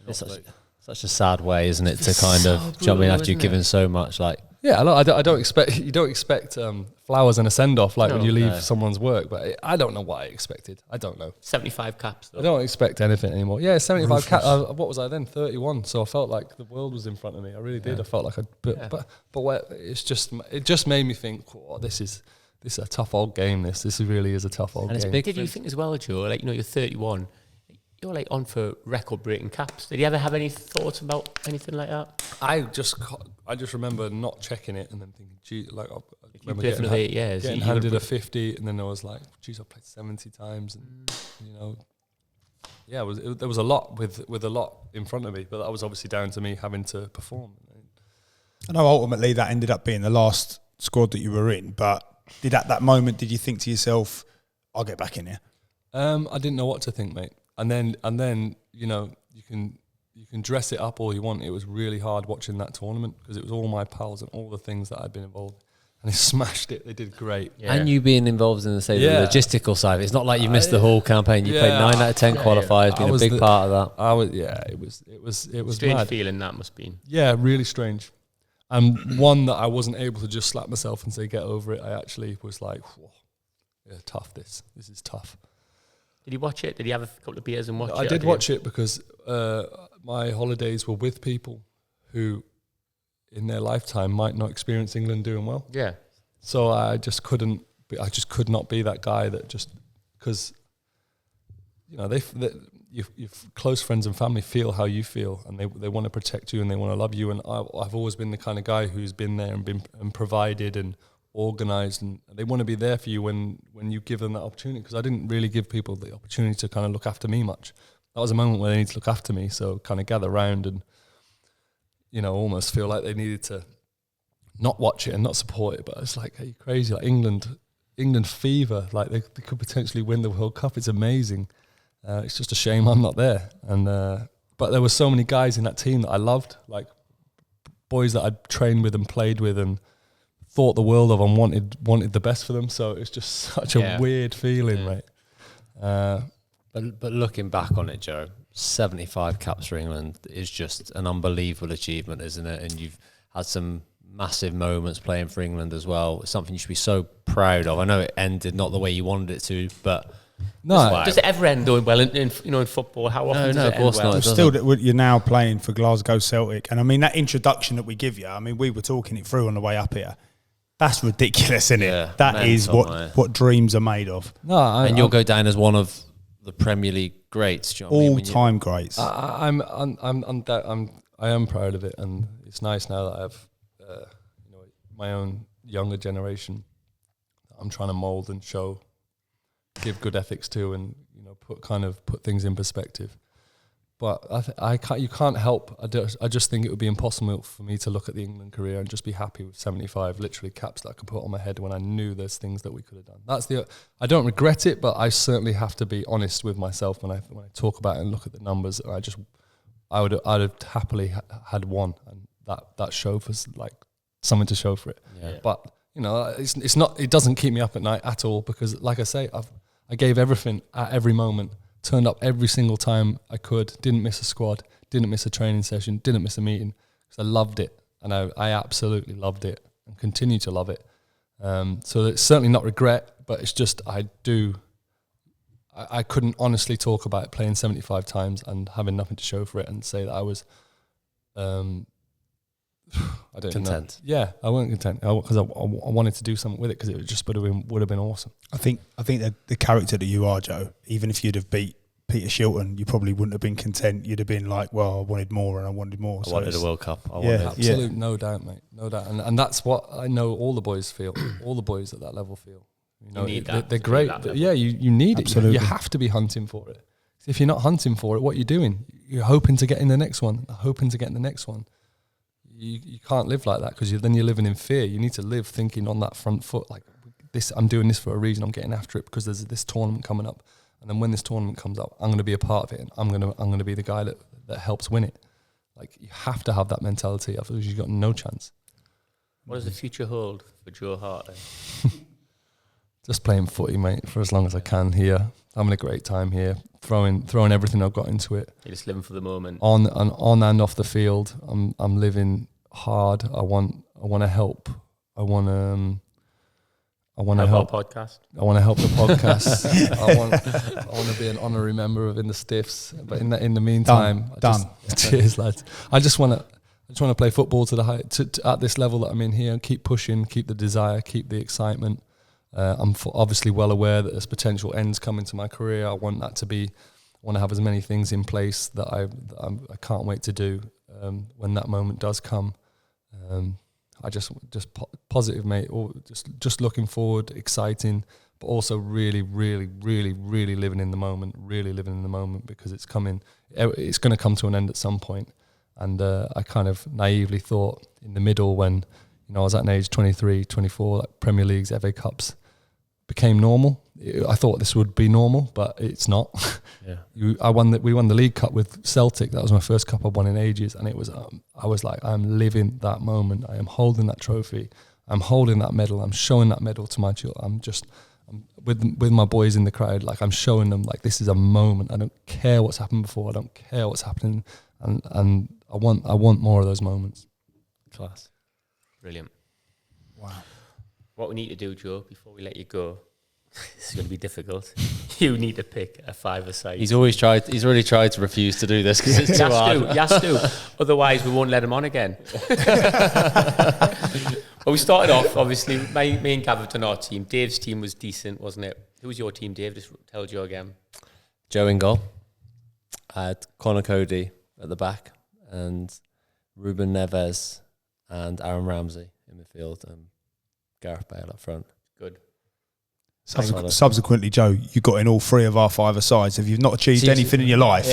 It's such a sad way, isn't it, to kind of jump in after you've given so much, like. Yeah, I don't expect flowers and a send off when you leave someone's work, but I don't know what I expected. I don't know. 75 caps. Though. I don't expect anything anymore. Yeah, 75 caps. What was I then? 31. So I felt like the world was in front of me. I really did. I felt like it just made me think, this is a tough old game. This really is a tough old game. Did you think as well, Joe? You're 31. You're on for record-breaking caps. Did you ever have any thoughts about anything like that? I just remember not checking it and then thinking, gee, I remember getting 8 years. Getting handed a 50, and then I was like, geez, I've played 70 times, and there was a lot with a lot in front of me, but that was obviously down to me having to perform. I know ultimately that ended up being the last squad that you were in, but at that moment did you think to yourself, I'll get back in here? I didn't know what to think, mate. And then you can dress it up all you want. It was really hard watching that tournament because it was all my pals and all the things that I'd been involved in. And they smashed it. They did great. Yeah. And you being involved in the logistical side. It's not like you missed the whole campaign. You played 9 out of 10 qualifiers. Been a big part of that. It was strange mad. Feeling that must be. Yeah, really strange. And one that I wasn't able to just slap myself and say get over it. I actually was like, whoa, tough. This is tough. Did you watch it? Did you have a couple of beers and watch it? I did watch it because my holidays were with people who, in their lifetime, might not experience England doing well. Yeah. So I just could not be that guy that just because your close friends and family feel how you feel, and they want to protect you and they want to love you. And I've always been the kind of guy who's been there and provided and organised, and they want to be there for you when you give them that opportunity, because I didn't really give people the opportunity to kind of look after me much. That was a moment where they needed to look after me, so kind of gather round and almost feel like they needed to not watch it and not support it. But it's like, are you crazy? Like England fever, like they could potentially win the World Cup. It's amazing. It's just a shame I'm not there. And but there were so many guys in that team that I loved, like boys that I'd trained with and played with and thought the world of and wanted the best for them. So it's just such a weird feeling, right? But looking back on it, Joe, 75 caps for England is just an unbelievable achievement, isn't it? And you've had some massive moments playing for England as well. It's something you should be so proud of. I know it ended not the way you wanted it to, but no. Does it ever end doing well in football? How often does it end well? Still, you're now playing for Glasgow Celtic, and I mean that introduction that we give you. I mean, we were talking it through on the way up here. That's ridiculous, isn't it? Yeah, That is mental, mate. what dreams are made of. No, And you'll go down as one of the Premier League greats. Do you know what I mean? All-time greats. I am proud of it, and it's nice now that I have my own younger generation that I'm trying to mould and give good ethics to, and put things in perspective. But you can't help. I just think it would be impossible for me to look at the England career and just be happy with 75, literally caps that I could put on my head when I knew there's things that we could have done. I don't regret it, but I certainly have to be honest with myself when I talk about it and look at the numbers. I'd have happily had one, and that show for like something to show for it. Yeah. But it's not. It doesn't keep me up at night at all, because, like I say, I gave everything at every moment. Turned up every single time I could, didn't miss a squad, didn't miss a training session, didn't miss a meeting, because I loved it, and I absolutely loved it and continue to love it. So it's certainly not regret, but it's just I couldn't honestly talk about playing 75 times and having nothing to show for it and say that I was I don't content. Know. Yeah, I wasn't content because I wanted to do something with it, because it just would have been awesome. I think that the character that you are, Joe, even if you'd have beat Peter Shilton, you probably wouldn't have been content. You'd have been like, well, I wanted more and I wanted more. I wanted a World Cup. Absolute, no doubt, mate, no doubt. And that's what I know all the boys feel, all the boys at that level feel. You need that. They're great. Yeah, you need Absolutely. it. You have to be hunting for it. If you're not hunting for it, what are you doing? You're hoping to get in the next one, hoping to get in the next one. You can't live like that, because then you're living in fear. You need to live thinking on that front foot, like this. I'm doing this for a reason. I'm getting after it because there's this tournament coming up, and then when this tournament comes up, I'm going to be a part of it, and I'm going to be the guy that helps win it. Like, you have to have that mentality, otherwise you've got no chance. What does the future hold for Joe Hart? Just playing footy, mate, for as long as I can here. Having a great time here, throwing everything I've got into it. You're just living for the moment. On and off the field, I'm living hard. I want to help. I want to help our podcast. I want to help the podcast. I want to be an honorary member of In the Stiffs. But in the meantime, cheers, lads. I just want to play football to the high at this level that I'm in here, and keep pushing, keep the desire, keep the excitement. I'm obviously well aware that there's potential ends coming to my career. I want to have as many things in place that I can't wait to do when that moment does come. I just positive, mate. Or just looking forward, exciting, but also really, really, really, really living in the moment. Really living in the moment, because it's coming. It's going to come to an end at some point. And I kind of naively thought in the middle, when I was at an age 23, 24, like Premier Leagues, FA Cups became normal. I thought this would be normal, but it's not. Yeah. We won the League Cup with Celtic. That was my first cup I've won in ages, and it was. I was like, I'm living that moment. I am holding that trophy. I'm holding that medal. I'm showing that medal to my children. I'm with my boys in the crowd. Like, I'm showing them, like, this is a moment. I don't care what's happened before. I don't care what's happening, and I want more of those moments. Class. Brilliant. Wow. What we need to do, Joe, before we let you go, this is going to be difficult. You need to pick a five-a-side. He's already tried to refuse to do this because it's too hard. He has to. Otherwise, we won't let him on again. Well, we started off, obviously, me and Gav have done our team. Dave's team was decent, wasn't it? Who was your team, Dave? Just tell Joe again. Joe in goal. I had Conor Cody at the back, and Ruben Neves and Aaron Ramsey in midfield, and Gareth Bale up front. Good. Subsequently, Joe, you got in all three of our five-a-sides. If you've not achieved anything in your life,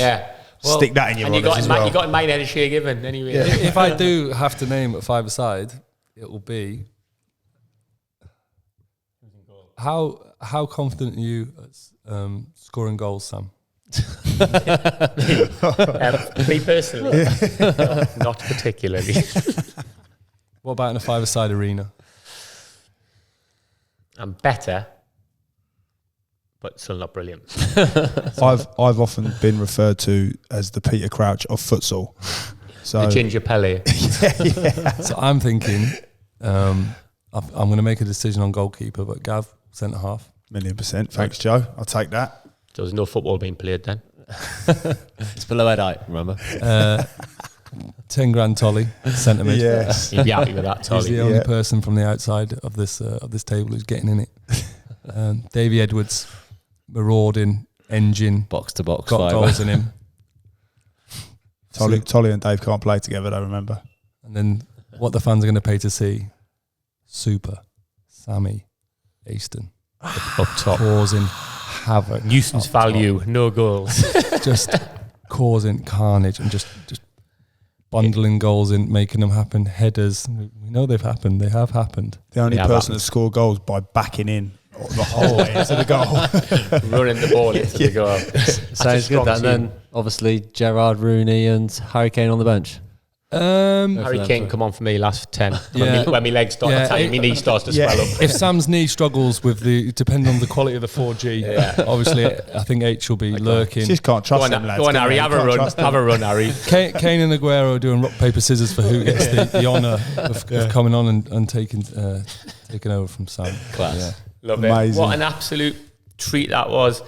stick that in your runners as well. You got in mine, had a share given anyway. Yeah. If I do have to name a five-a-side, it will be. How confident are you at scoring goals, Sam? Me personally, not particularly. What about in a five-a-side arena? I'm better, but still not brilliant. I've often been referred to as the Peter Crouch of futsal. So the Ginger Pelé. yeah. So I'm thinking I'm going to make a decision on goalkeeper, but Gav, centre half. 1,000,000%. Thanks, Joe. I'll take that. There was no football being played then. It's below head height, remember? 10 grand Tolly, centre mid. Yes. He'd be happy with that, He's Tolly. the only Yeah. person from the outside of this table who's getting in it. Davy Edwards, marauding engine, Box to box. got fiver. goals in him. Tolly and Dave can't play together, I remember. And then what the fans are going to pay to see, Super Sammy Easton Up top. causing havoc. Nuisance up top. value, no goals. Just causing carnage and just bundling goals in, making them happen. Headers, we know they've happened. They have happened. The only Yeah, person that- that scored goals by backing in the whole way into the goal. Running the ball into the goal. Sounds good. And then obviously Gerrard, Rooney, and Harry Kane on the bench. Harry Kane come on for me last 10. Yeah. When my legs start to tighten, my knee starts to swell up. If Sam's knee struggles with depending on the quality of the 4G, obviously I think H will be lurking. Just can't Go trust on, them, lads. go on, Harry, You have a can't run. trust them. Have a run, Harry. Kane and Aguero doing rock, paper, scissors for who gets the honour of coming on and taking over from Sam. Class. Yeah. Love Amazing. it. What an absolute treat that was.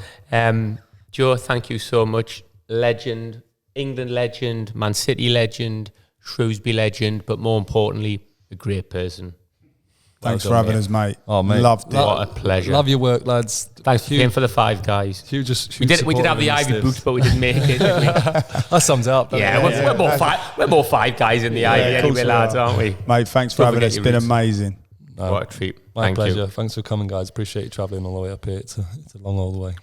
Joe, thank you so much. Legend, England legend, Man City legend, Shrewsbury legend, but more importantly, a great person. Thanks Well for done, having mate. us, mate. Oh, mate. Loved it. What a pleasure. Love your work, lads. Thanks for paying for the 5 guys. We We did have the Ivy boots, but we didn't make it, did we? That sums it up. doesn't Yeah, it? we're more 5 guys in the Ivy of course anyway, we lads, are. aren't we? Mate, thanks for Don't having forget us. It's your been roots. amazing. No, What a treat. my Thank pleasure. you. Thanks for coming, guys. Appreciate you travelling all the way up here. It's a long old way.